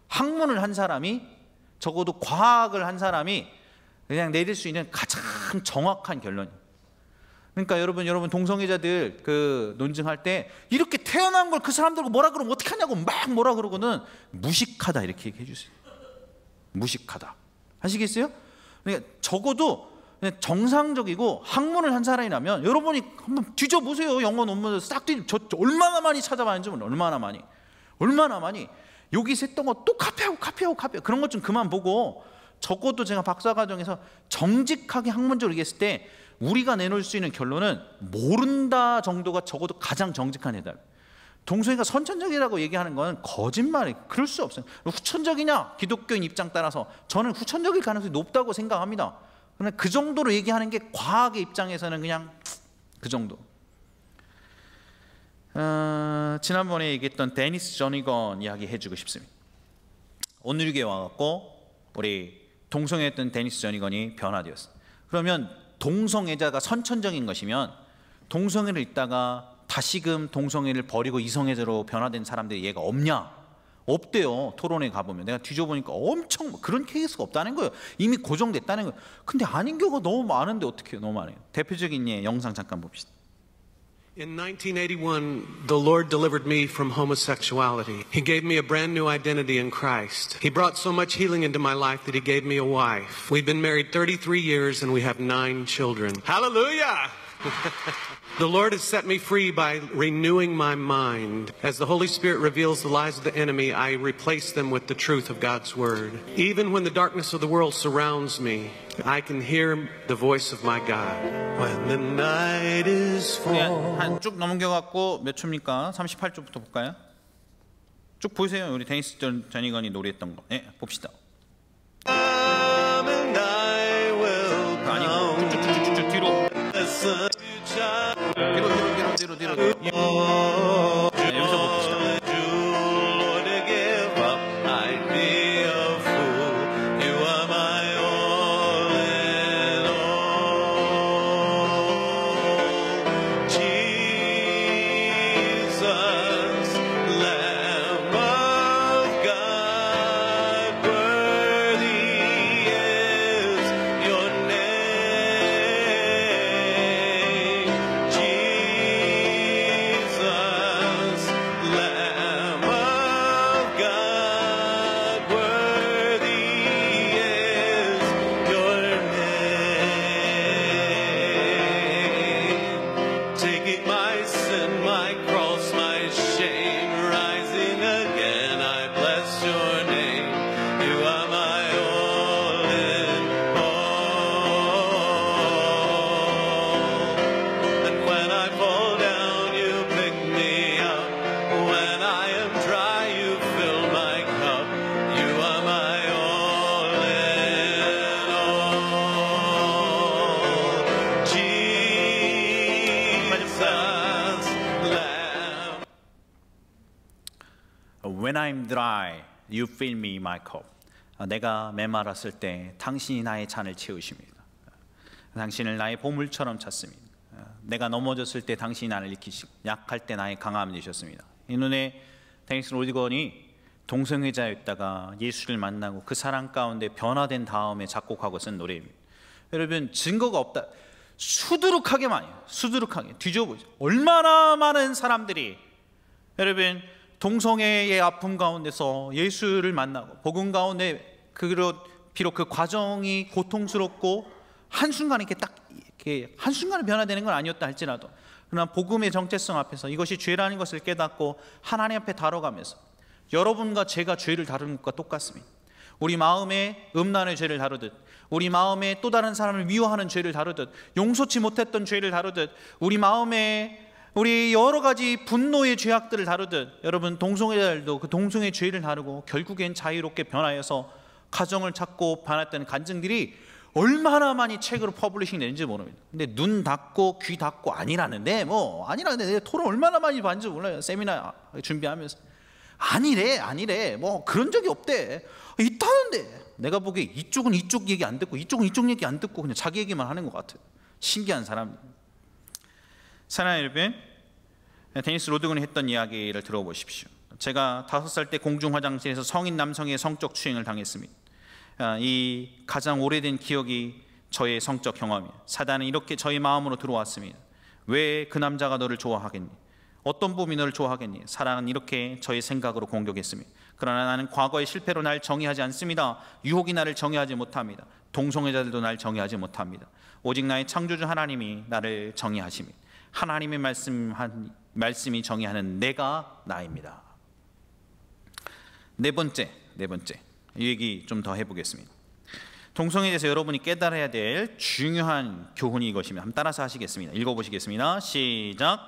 학문을 한 사람이 적어도 과학을 한 사람이 그냥 내릴 수 있는 가장 정확한 결론입니다. 그러니까 여러분 동성애자들 그 논증할 때 이렇게 태어난 걸 그 사람들고 뭐라 그러면 어떻게 하냐고 막 뭐라 그러고는 무식하다 이렇게 얘기해 주세요. 무식하다. 아시겠어요? 그러니까 적어도 그냥 정상적이고 학문을 한 사람이라면 여러분이 한번 뒤져보세요. 영어 논문을 싹 저 얼마나 많이 찾아봤는지 얼마나 많이 여기서 했던 거 또 카피하고 그런 것 좀 그만 보고 적어도 제가 박사과정에서 정직하게 학문적으로 얘기했을 때 우리가 내놓을 수 있는 결론은 모른다 정도가 적어도 가장 정직한 해답. 동성애가 선천적이라고 얘기하는 건 거짓말이에요. 그럴 수 없어요. 후천적이냐 기독교인 입장 따라서 저는 후천적일 가능성이 높다고 생각합니다. 그런데 그 정도로 얘기하는 게 과학의 입장에서는 그냥 그 정도. 지난번에 얘기했던 데니스 저니건 이야기 해주고 싶습니다. 오늘교회 와갖고 우리 동성애했던 데니스 저니건이 변화되었어요. 그러면 동성애자가 선천적인 것이면 동성애를 있다가 다시금 동성애를 버리고 이성애자로 변화된 사람들이 얘가 없냐? 없대요. 토론회 가보면 내가 뒤져보니까 엄청 그런 케이스가 없다는 거예요. 이미 고정됐다는 거예요. 근데 아닌 경우가 너무 많은데 어떻게 해요? 너무 많아요. 대표적인 영상 잠깐 봅시다. In 1981, the Lord delivered me from homosexuality. He gave me a brand new identity in Christ. He brought so much healing into my life that He gave me a wife. We've been married 33 years and we have 9 children. Hallelujah! The Lord has set me free by renewing my mind. As the Holy Spirit reveals the lies of the enemy, I replace them with the truth of God's Word. Even when the darkness of the world surrounds me, I can hear the voice of my God. When the night is full. 쭉 넘겨갖고 몇 초입니까? 38초부터 볼까요? 쭉 보세요. 우리 데니스 저니건이 노래했던 거. 네, 봅시다. 아니고 쭉쭉쭉쭉 뒤로. 뒤로. 네, 여기서 봅시다. Jesus. When I'm dry, you fill me my cup. 내가 메말랐을 때 당신이 나의 잔을 채우십니다. 당신을 나의 보물처럼 찾습니다. 내가 넘어졌을 때 당신이 나를 일으키시고 약할 때 나의 강함이 되셨습니다. 이 눈에 데니스 로디건이 동성애자였다가 예수를 만나고 그 사랑 가운데 변화된 다음에 작곡하고 쓴 노래입니다. 여러분 증거가 없다. 수두룩하게 뒤져보죠. 얼마나 많은 사람들이 여러분 동성애의 아픔 가운데서 예수를 만나고 복음 가운데 비록 그 과정이 고통스럽고 한순간에 한순간에 변화되는 건 아니었다 할지라도 그러나 복음의 정체성 앞에서 이것이 죄라는 것을 깨닫고 하나님 앞에 다뤄가면서 여러분과 제가 죄를 다루는 것과 똑같습니다. 우리 마음에 음란의 죄를 다루듯 우리 마음에 또 다른 사람을 미워하는 죄를 다루듯 용서치 못했던 죄를 다루듯 우리 마음에 우리 여러 가지 분노의 죄악들을 다루듯 여러분 동성애자들도 그 동성애 죄를 다루고 결국엔 자유롭게 변화해서 가정을 찾고 변했다는 간증들이 얼마나 많이 책으로 퍼블리싱 되는지 모릅니다. 근데 눈 닫고 귀 닫고 아니라는데 내가 토론 얼마나 많이 봤는지 몰라요. 세미나 준비하면서 아니래 뭐 그런 적이 없대. 있다는데 내가 보기에 이쪽은 이쪽 얘기 안 듣고 이쪽은 이쪽 얘기 안 듣고 그냥 자기 얘기만 하는 것 같아요. 신기한 사람. 사랑하는 여러분, 데니스 로드건이 했던 이야기를 들어보십시오. 제가 5살 때 공중 화장실에서 성인 남성의 성적 추행을 당했습니다. 이 가장 오래된 기억이 저의 성적 경험이에요. 사단은 이렇게 저의 마음으로 들어왔습니다. 왜 그 남자가 너를 좋아하겠니? 어떤 봄이 너를 좋아하겠니? 사랑은 이렇게 저의 생각으로 공격했습니다. 그러나 나는 과거의 실패로 날 정의하지 않습니다. 유혹이 나를 정의하지 못합니다. 동성애자들도 날 정의하지 못합니다. 오직 나의 창조주 하나님이 나를 정의하십니다. 하나님의 말씀이 정의하는 내가 나입니다. 네 번째 이 얘기 좀 더 해보겠습니다. 동성애에 대해서 여러분이 깨달아야 될 중요한 교훈이 이것입니다. 한번 따라서 하시겠습니다. 읽어보시겠습니다. 시작.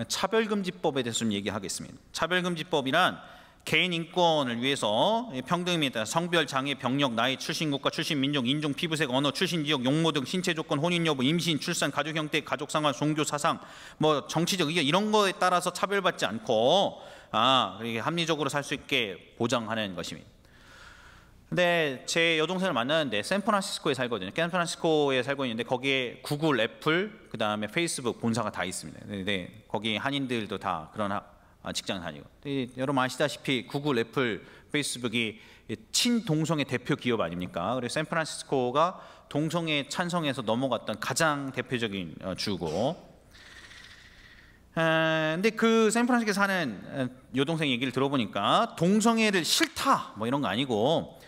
차별금지법에 대해서 좀 얘기하겠습니다. 차별금지법이란 개인 인권을 위해서 평등에 따라 성별, 장애, 병력, 나이, 출신 국가, 출신 민족, 인종, 피부색, 언어, 출신 지역, 용모 등 신체 조건, 혼인 여부, 임신, 출산, 가족 형태, 가족 상황, 종교, 사상, 뭐 정치적 의견 이런 거에 따라서 차별받지 않고 합리적으로 살 수 있게 보장하는 것입니다. 근데 제 여동생을 만나는데 샌프란시스코에 살거든요. 샌프란시스코에 살고 있는데 거기에 구글, 애플, 그 다음에 페이스북 본사가 다 있습니다. 네, 거기 한인들도 다 그런 직장 다니고. 여러분 아시다시피 구글, 애플, 페이스북이 친동성애 대표 기업 아닙니까? 그래서 샌프란시스코가 동성애 찬성에서 넘어갔던 가장 대표적인 주고. 근데 그 샌프란시스코에 사는 여동생 얘기를 들어보니까 동성애를 싫다 뭐 이런 거 아니고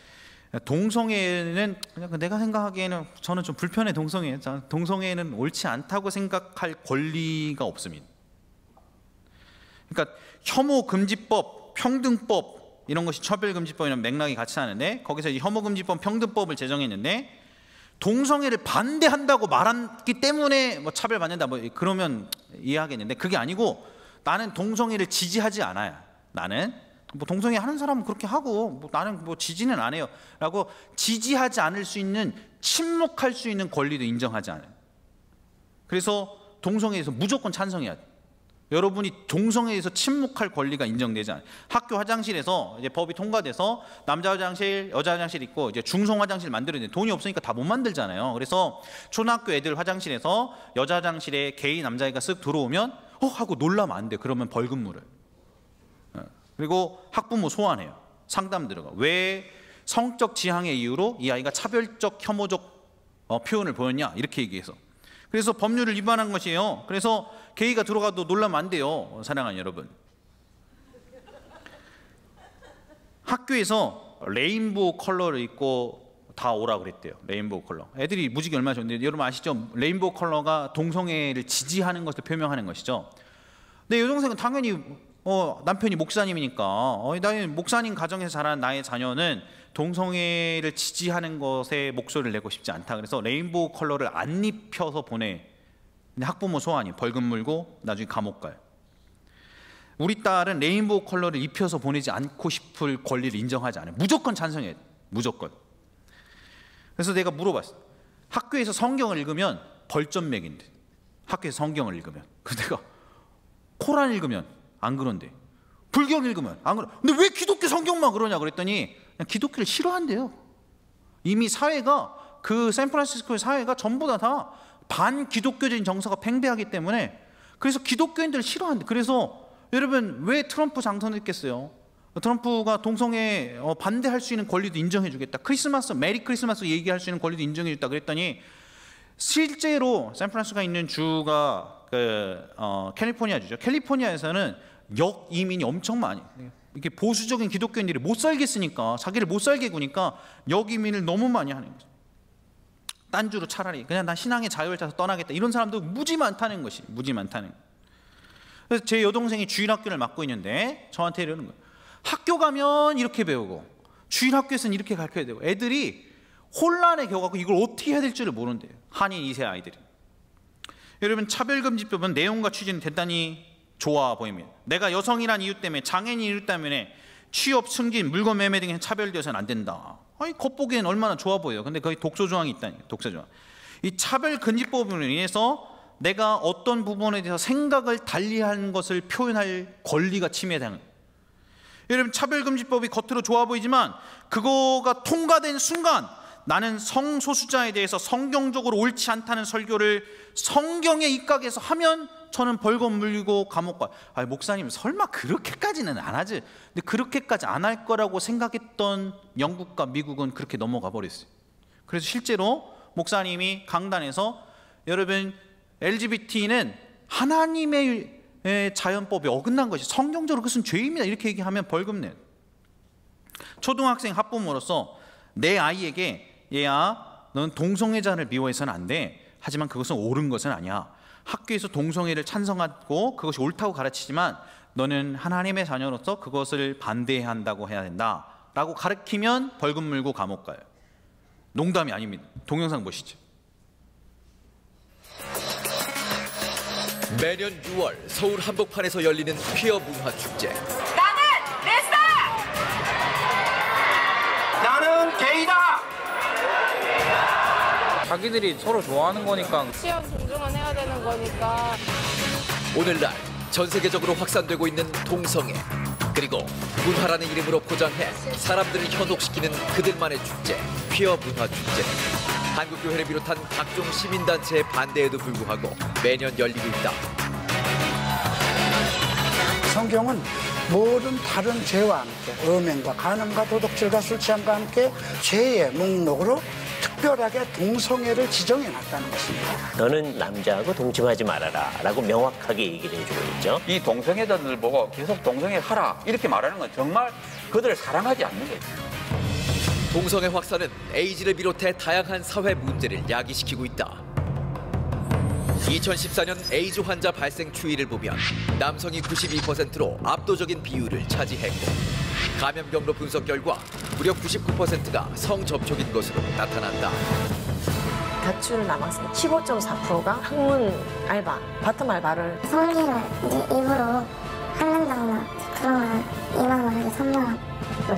동성애는 그냥 내가 생각하기에는 저는 좀 불편해. 동성애는 옳지 않다고 생각할 권리가 없습니다. 그러니까 혐오금지법, 평등법 이런 것이 차별금지법이랑 맥락이 같이 하는데 거기서 이 혐오금지법, 평등법을 제정했는데 동성애를 반대한다고 말했기 때문에 뭐 차별받는다 뭐 그러면 이해하겠는데 그게 아니고 나는 동성애를 지지하지 않아요. 나는 뭐 동성애 하는 사람은 그렇게 하고 뭐 나는 뭐 지지는 안 해요 라고 지지하지 않을 수 있는 침묵할 수 있는 권리도 인정하지 않아요. 그래서 동성애에서 무조건 찬성해야 돼요. 여러분이 동성애에서 침묵할 권리가 인정되지 않아요. 학교 화장실에서 이제 법이 통과돼서 남자 화장실, 여자 화장실 있고 이제 중성 화장실 만들었는데 돈이 없으니까 다 못 만들잖아요. 그래서 초등학교 애들 화장실에서 여자 화장실에 게이 남자애가 쓱 들어오면 하고 놀라면 안 돼. 그러면 벌금 물어요. 그리고 학부모 소환해요. 상담 들어가. 왜 성적 지향의 이유로 이 아이가 차별적 혐오적 표현을 보였냐 이렇게 얘기해서. 그래서 법률을 위반한 것이에요. 그래서 게이가 들어가도 놀라면 안 돼요. 사랑하는 여러분. 학교에서 레인보우 컬러를 입고 다 오라 그랬대요. 레인보우 컬러. 애들이 무지개 얼마나 좋은데 여러분 아시죠? 레인보우 컬러가 동성애를 지지하는 것을 표명하는 것이죠. 근데 여동생은 당연히 남편이 목사님이니까 나의 목사님 가정에서 자란 나의 자녀는 동성애를 지지하는 것에 목소리를 내고 싶지 않다. 그래서 레인보우 컬러를 안 입혀서 보내. 근데 학부모 소환이 벌금 물고 나중에 감옥 가요. 우리 딸은 레인보우 컬러를 입혀서 보내지 않고 싶을 권리를 인정하지 않아요. 무조건 찬성해야 돼. 무조건. 그래서 내가 물어봤어. 학교에서 성경을 읽으면 벌점 매긴대. 학교에서 성경을 읽으면. 그래서 내가 코란 읽으면 안 그런데, 불경 읽으면 안 그러. 근데 왜 기독교 성경만 그러냐 그랬더니 그냥 기독교를 싫어한대요. 이미 사회가, 그 샌프란시스코의 사회가 전부 다 반기독교적인 정서가 팽배하기 때문에, 그래서 기독교인들을 싫어한대. 그래서 여러분 왜 트럼프 당선했겠어요? 트럼프가 동성애 반대할 수 있는 권리도 인정해 주겠다. 크리스마스, 메리 크리스마스 얘기할 수 있는 권리도 인정해 줬다 그랬더니, 실제로 샌프란시스코가 있는 주가 캘리포니아 주죠. 캘리포니아에서는 역이민이 엄청 많이, 이렇게 보수적인 기독교인들이 못 살겠으니까, 자기를 못 살게 구니까 역이민을 너무 많이 하는 거죠. 딴 주로 차라리 그냥 난 신앙의 자유를 찾아서 떠나겠다, 이런 사람도 무지 많다는 것이, 무지 많다는 거예요. 그래서 제 여동생이 주일학교를 맡고 있는데 저한테 이러는 거예요. 학교 가면 이렇게 배우고 주일학교에서는 이렇게 가르쳐야 되고, 애들이 혼란에 겨워갖고 이걸 어떻게 해야 될지를 모른대요. 한인 2세 아이들이. 여러분, 차별금지법은 내용과 취지는 대단히 좋아 보입니다. 내가 여성이란 이유 때문에, 장애인 이유 때문에 취업, 승진, 물건 매매 등에 차별되어서는 안 된다. 아니, 겉보기엔 얼마나 좋아 보여요. 근데 거기 독소조항이 있다니까요. 독소조항. 이 차별금지법으로 인해서 내가 어떤 부분에 대해서 생각을 달리한 것을 표현할 권리가 침해당해요. 여러분, 차별금지법이 겉으로 좋아 보이지만 그거가 통과된 순간 나는 성소수자에 대해서 성경적으로 옳지 않다는 설교를 성경에 입각해서 하면 저는 벌금 물리고 감옥 가. 아니, 목사님 설마 그렇게까지는 안 하지. 근데 그렇게까지 안 할 거라고 생각했던 영국과 미국은 그렇게 넘어가 버렸어요. 그래서 실제로 목사님이 강단에서 여러분, LGBT는 하나님의 자연법에 어긋난 것이, 성경적으로 그것은 죄입니다, 이렇게 얘기하면 벌금 내요. 초등학생 학부모로서 내 아이에게, 얘야 넌 동성애자를 미워해서는 안 돼, 하지만 그것은 옳은 것은 아니야, 학교에서 동성애를 찬성하고 그것이 옳다고 가르치지만 너는 하나님의 자녀로서 그것을 반대해야 한다고 해야 된다 라고 가르치면 벌금 물고 감옥 가요. 농담이 아닙니다. 동영상 보시죠. 매년 6월 서울 한복판에서 열리는 퀴어 문화 축제. 나는 레스다! 나는 게이다! 자기들이 서로 좋아하는 거니까. 취향 존중은 해야 되는 거니까. 오늘날 전 세계적으로 확산되고 있는 동성애, 그리고 문화라는 이름으로 포장해 사람들을 현혹시키는 그들만의 축제, 퀴어 문화 축제. 한국교회를 비롯한 각종 시민단체의 반대에도 불구하고 매년 열리고 있다. 성경은 모든 다른 죄와 함께 음행과 간음과 도둑질과 술 취함과 함께 죄의 목록으로 특별하게 동성애를 지정해놨다는 것입니다. 너는 남자하고 동침하지 말아라 라고 명확하게 얘기를 해주고 있죠. 이 동성애자들 보고 계속 동성애 하라 이렇게 말하는 건 정말 그들을 사랑하지 않는 거예요. 동성애 확산은 에이즈를 비롯해 다양한 사회 문제를 야기시키고 있다. 2014년 에이즈 환자 발생 추이를 보면 남성이 92%로 압도적인 비율을 차지했고, 감염 경로 분석 결과 무려 99%가 성접촉인 것으로 나타난다. 가출 남학생 15.4%가 학문 알바, 파트너 알바를 성기를 일부러 한란당나 그러면 2만 원에서 3만 원.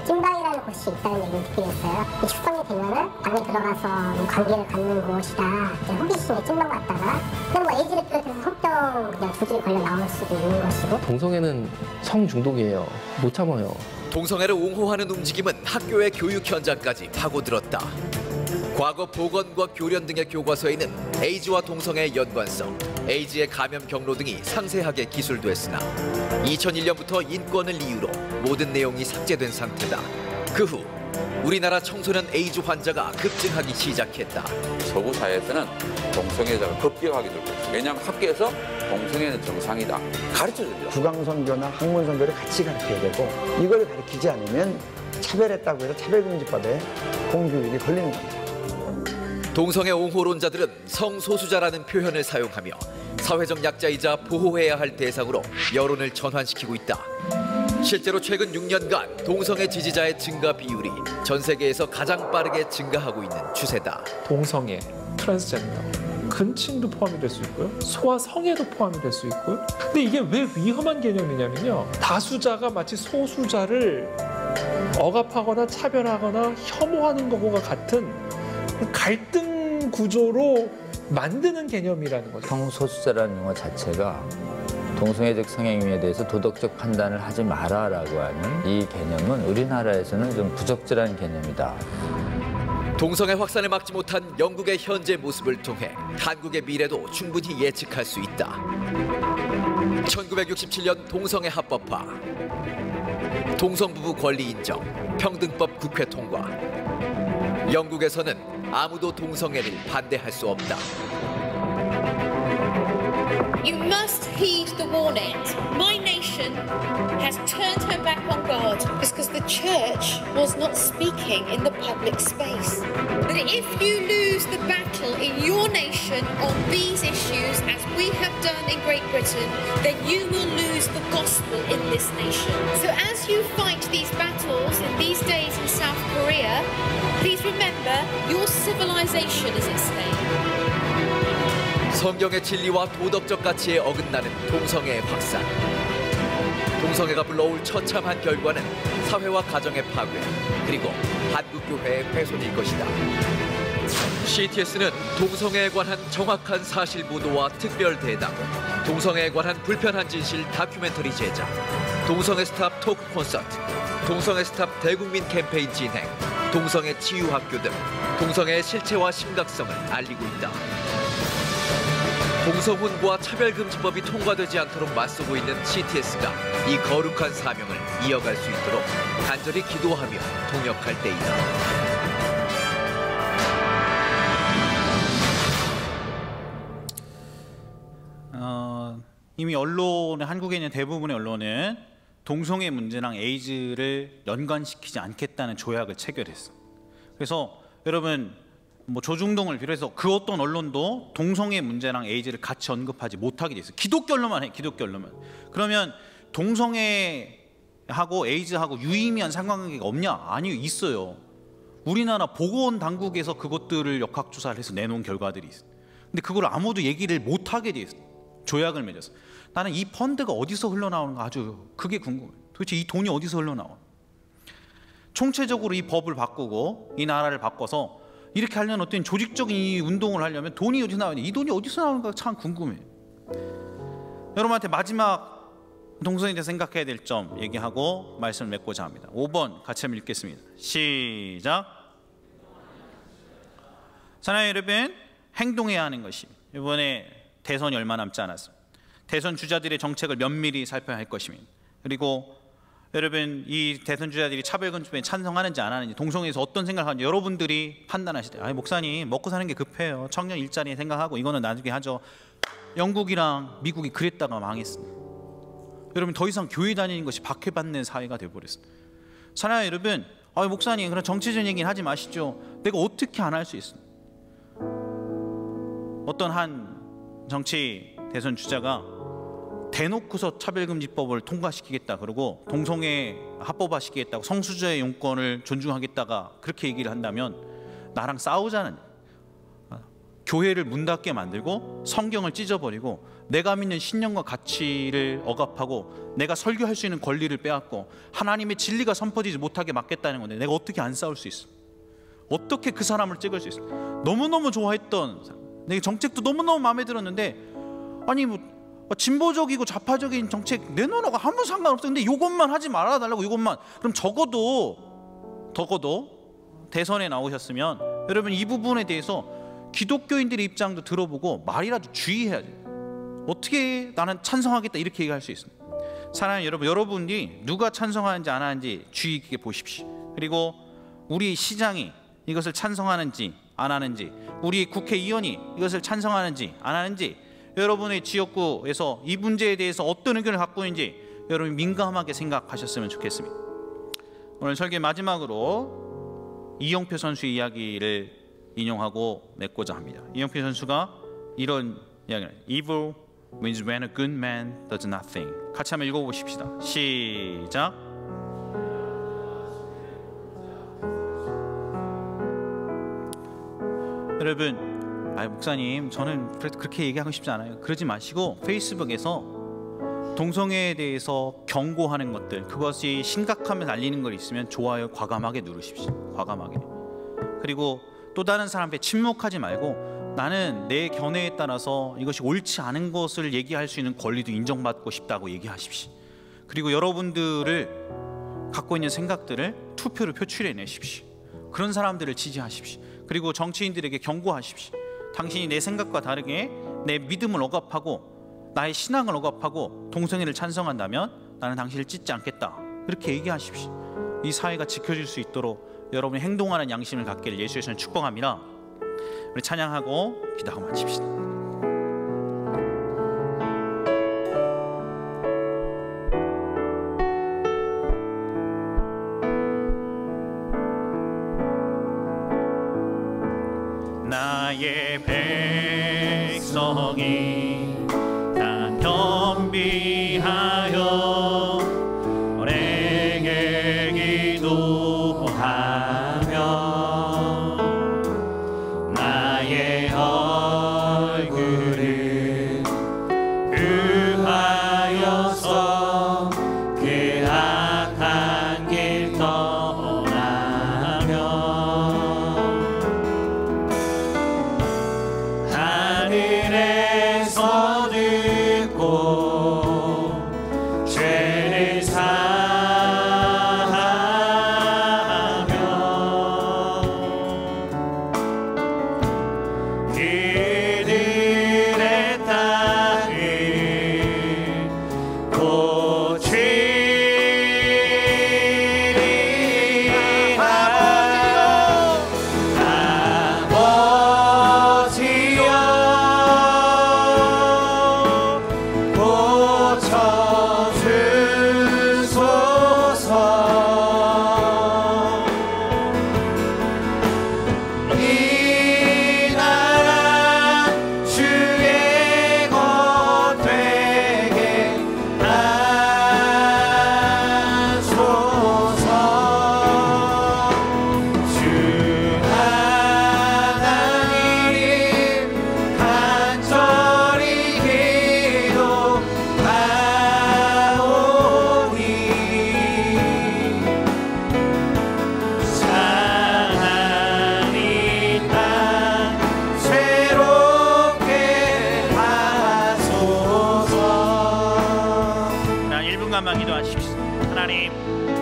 찐방이라는 곳이 있다는 얘기를 듣게 됐어요. 숙성이 되면은 방에 들어가서 관계를 갖는 곳이다. 호기심에 찐방 갔다가 그럼 에이즈를 비롯해서 속병 그냥 두들이 걸려 나올 수도 있는 것이고. 동성애는 성중독이에요. 못 참아요. 동성애를 옹호하는 움직임은 학교의 교육 현장까지 파고들었다. 과거 보건과 교련 등의 교과서에는 에이즈와 동성애의 연관성, 에이즈의 감염 경로 등이 상세하게 기술됐으나 2001년부터 인권을 이유로 모든 내용이 삭제된 상태다. 그 후 우리나라 청소년 에이즈 환자가 급증하기 시작했다. 서구 사회에서는 동성애자가 급격하게 늘고 있어요. 왜냐하면 학교에서 동성애는 정상이다 가르쳐줍니다. 국왕선교나 학문선교를 같이 가르쳐야 되고, 이걸 가르치지 않으면 차별했다고 해서 차별금지법에 공교육이 걸리는 겁니다. 동성애 옹호론자들은 성소수자라는 표현을 사용하며 사회적 약자이자 보호해야 할 대상으로 여론을 전환시키고 있다. 실제로 최근 6년간 동성애 지지자의 증가 비율이 전 세계에서 가장 빠르게 증가하고 있는 추세다. 동성애, 트랜스젠더, 근친도 포함이 될 수 있고요. 소아성애도 포함이 될 수 있고요. 근데 이게 왜 위험한 개념이냐면요, 다수자가 마치 소수자를 억압하거나 차별하거나 혐오하는 것과 같은 갈등 구조로 만드는 개념이라는 거죠. 성소수자라는 용어 자체가 동성애적 성행위에 대해서 도덕적 판단을 하지 마라라고 하는 이 개념은 우리나라에서는 좀 부적절한 개념이다. 동성애 확산을 막지 못한 영국의 현재 모습을 통해 한국의 미래도 충분히 예측할 수 있다. 1967년 동성애 합법화, 동성부부 권리 인정, 평등법 국회 통과. 영국에서는 아무도 동성애를 반대할 수 없다. You must heed the warnings. My nation has turned her back on God because the church was not speaking in the public space. But if you lose the battle in your nation on these issues, as we have done in Great Britain, then you will lose the gospel in this nation. So as you fight these battles in these days in South Korea, please remember your civilization is at stake. 성경의 진리와 도덕적 가치에 어긋나는 동성애의 확산. 동성애가 불러올 처참한 결과는 사회와 가정의 파괴, 그리고 한국교회의 훼손일 것이다. CTS는 동성애에 관한 정확한 사실 보도와 특별 대담, 동성애에 관한 불편한 진실 다큐멘터리 제작, 동성애 스탑 토크 콘서트, 동성애 스탑 대국민 캠페인 진행, 동성애 치유학교 등 동성애의 실체와 심각성을 알리고 있다. 동성혼과 차별금지법이 통과되지 않도록 맞서고 있는 CTS가 이 거룩한 사명을 이어갈 수 있도록 간절히 기도하며 동역할 때이다. 이미 언론에 한국에 있는 대부분의 언론은 동성애 문제랑 에이즈를 연관시키지 않겠다는 조약을 체결했어. 그래서 여러분 뭐 조중동을 비롯해서 그 어떤 언론도 동성애 문제랑 에이즈를 같이 언급하지 못하게 돼 있어요. 기독교 언론만 해, 기독교 언론만. 그러면 동성애하고 에이즈하고 유의미한 상관관계가 없냐? 아니요, 있어요. 우리나라 보건당국에서 그것들을 역학조사를 해서 내놓은 결과들이 있어요. 근데 그걸 아무도 얘기를 못하게 돼 있어요. 조약을 맺어서. 나는 이 펀드가 어디서 흘러나오는가 아주 그게 궁금해요. 도대체 이 돈이 어디서 흘러나와? 총체적으로 이 법을 바꾸고 이 나라를 바꿔서 이렇게 하려면 어떤 조직적인 이 운동을 하려면 돈이 어디서 나오냐, 이 돈이 어디서 나오는가 참 궁금해요. 여러분한테 마지막 동성애에 대해서 생각해야 될 점 얘기하고 말씀을 맺고자 합니다. 5번 같이 한번 읽겠습니다. 시작. 사랑하는 여러분, 행동해야 하는 것입니다. 이번에 대선이 얼마 남지 않았습니다. 대선 주자들의 정책을 면밀히 살펴야 할 것입니다. 그리고 여러분, 이 대선 주자들이 차별금지법에 찬성하는지 안 하는지, 동성애에서 어떤 생각을 하는지 여러분들이 판단하시되, 아니 목사님 먹고 사는 게 급해요, 청년 일자리 생각하고 이거는 나중에 하죠. 영국이랑 미국이 그랬다가 망했습니다. 여러분, 더 이상 교회 다니는 것이 박해받는 사회가 되어버렸습니다. 사랑하는 여러분, 목사님 그런 정치적인 얘기는 하지 마시죠. 내가 어떻게 안 할 수 있습니까? 어떤 한 정치 대선 주자가 대놓고서 차별금지법을 통과시키겠다 그러고 동성애 합법화시키겠다고 성수자의 용건을 존중하겠다가 그렇게 얘기를 한다면 나랑 싸우자는, 교회를 문 닫게 만들고 성경을 찢어버리고 내가 믿는 신념과 가치를 억압하고 내가 설교할 수 있는 권리를 빼앗고 하나님의 진리가 선포되지 못하게 막겠다는 건데 내가 어떻게 안 싸울 수 있어? 어떻게 그 사람을 찍을 수 있어? 너무너무 좋아했던 사람, 내 정책도 너무너무 마음에 들었는데, 아니 뭐 진보적이고 좌파적인 정책 내놓으라고 아무 상관없어. 근데 이것만 하지 말아달라고, 이것만. 그럼 적어도 대선에 나오셨으면 여러분 이 부분에 대해서 기독교인들의 입장도 들어보고 말이라도 주의해야죠. 어떻게 나는 찬성하겠다 이렇게 얘기할 수 있습니다. 사랑하는 여러분, 여러분이 누가 찬성하는지 안 하는지 주의 있게 보십시오. 그리고 우리 시장이 이것을 찬성하는지 안 하는지, 우리 국회의원이 이것을 찬성하는지 안 하는지, 여러분의 지역구에서 이 문제에 대해서 어떤 의견을 갖고 있는지 여러분 민감하게 생각하셨으면 좋겠습니다. 오늘 설교 마지막으로 이영표 선수의 이야기를 인용하고 맺고자 합니다. 이영표 선수가 이런 이야기를, Evil wins when a good man does nothing. 같이 한번 읽어보십시다. 시작. 여러분, 목사님 저는 그렇게 얘기하고 싶지 않아요. 그러지 마시고 페이스북에서 동성애에 대해서 경고하는 것들, 그것이 심각하면 알리는 걸 있으면 좋아요 과감하게 누르십시오. 과감하게. 그리고 또 다른 사람한테 침묵하지 말고 나는 내 견해에 따라서 이것이 옳지 않은 것을 얘기할 수 있는 권리도 인정받고 싶다고 얘기하십시오. 그리고 여러분들을 갖고 있는 생각들을 투표로 표출해 내십시오. 그런 사람들을 지지하십시오. 그리고 정치인들에게 경고하십시오. 당신이 내 생각과 다르게 내 믿음을 억압하고 나의 신앙을 억압하고 동성애를 찬성한다면 나는 당신을 찢지 않겠다. 그렇게 얘기하십시오. 이 사회가 지켜질 수 있도록 여러분이 행동하는 양심을 갖기를 예수에서는 축복합니다. 우리 찬양하고 기도하고 마칩시다. 나의 백성이 다 겸비하여 내게 기도하며 나의 얼굴을 금하여서 그 악한 길 떠나며 하늘에서 듣고 죄를 사하며 그들의 땅을 고치리라. 아버지여 고쳐주소서. 이 나라 주의 것 되게 하소서. 주 하나님 간절히 기도하오니 찬양이 땅 새롭게 하소서. 1분간만 기도하십시오. 하나님,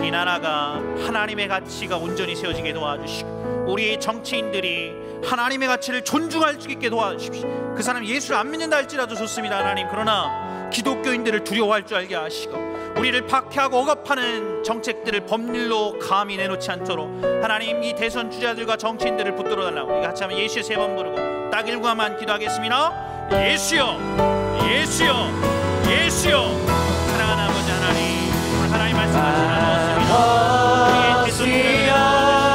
이 나라가 하나님의 가치가 온전히 세워지게 도와주시고 우리 정치인들이 하나님의 가치를 존중할 수 있게 도와주십시오. 그 사람 예수를 안 믿는다 할지라도 좋습니다. 하나님, 그러나 기독교인들을 두려워할 줄 알게 하시고 우리를 박해하고 억압하는 정책들을 법률로 감히 내놓지 않도록 하나님, 이 대선 주자들과 정치인들을 붙들어 달라고 우리 같이 한번 예수의 3번 부르고 딱 1분간만 기도하겠습니다. 예수여, 예수여, 예수여. 사랑하는 아버지 하나님, 오늘 하나님 말씀하신 나누었습니다. 우리의 대선 주자들, 아버지,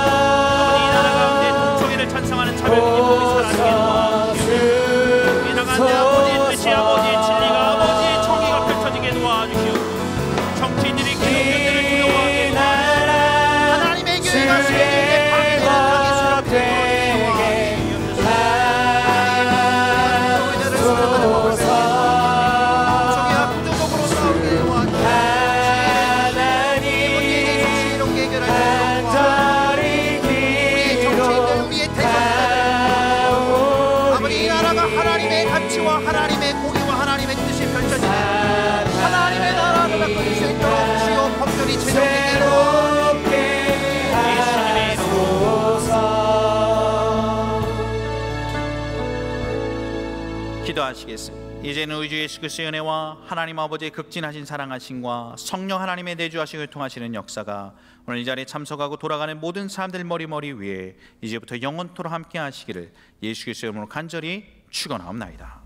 이 나라 가운데 동성애를 찬성하는 차별적인 법이 사라지게 도와주시오. 이 나라 가운데 아버지의 뜻이, 아버지의 진리가, 아버지의 정의가 펼쳐지게 도와주시오. 정치인들이 기독교인들을 두려워하게 도와주시오. 하나님의 교회가 세계에 방해되는 땅이 수락되게 도와주시옵소서. 동성애자를 수락하는 법을 정의와 구조적으로 싸우게 도와주시오. 이렇게 해결할 수 있도록 우리의 정치인들, 우리의 대선자들, 아버지, 이 나라가 하나님의 가치와 하나님의 공의와 하나님의 뜻이 펼쳐지는 하나님의 나라를 바꿔줄 수 있도록 주여 법률이 제정되게 예수님의 이름으로 기도하시겠습니다. 이제는 우리 주 예수 그리스도의 은혜와 하나님 아버지의 극진하신 사랑하심과 성령 하나님의 내주하시고 통하시는 역사가 오늘 이 자리에 참석하고 돌아가는 모든 사람들 머리 위에 이제부터 영원토록 함께 하시기를 예수 그리스도의 이름으로 간절히 축원하옵나이다.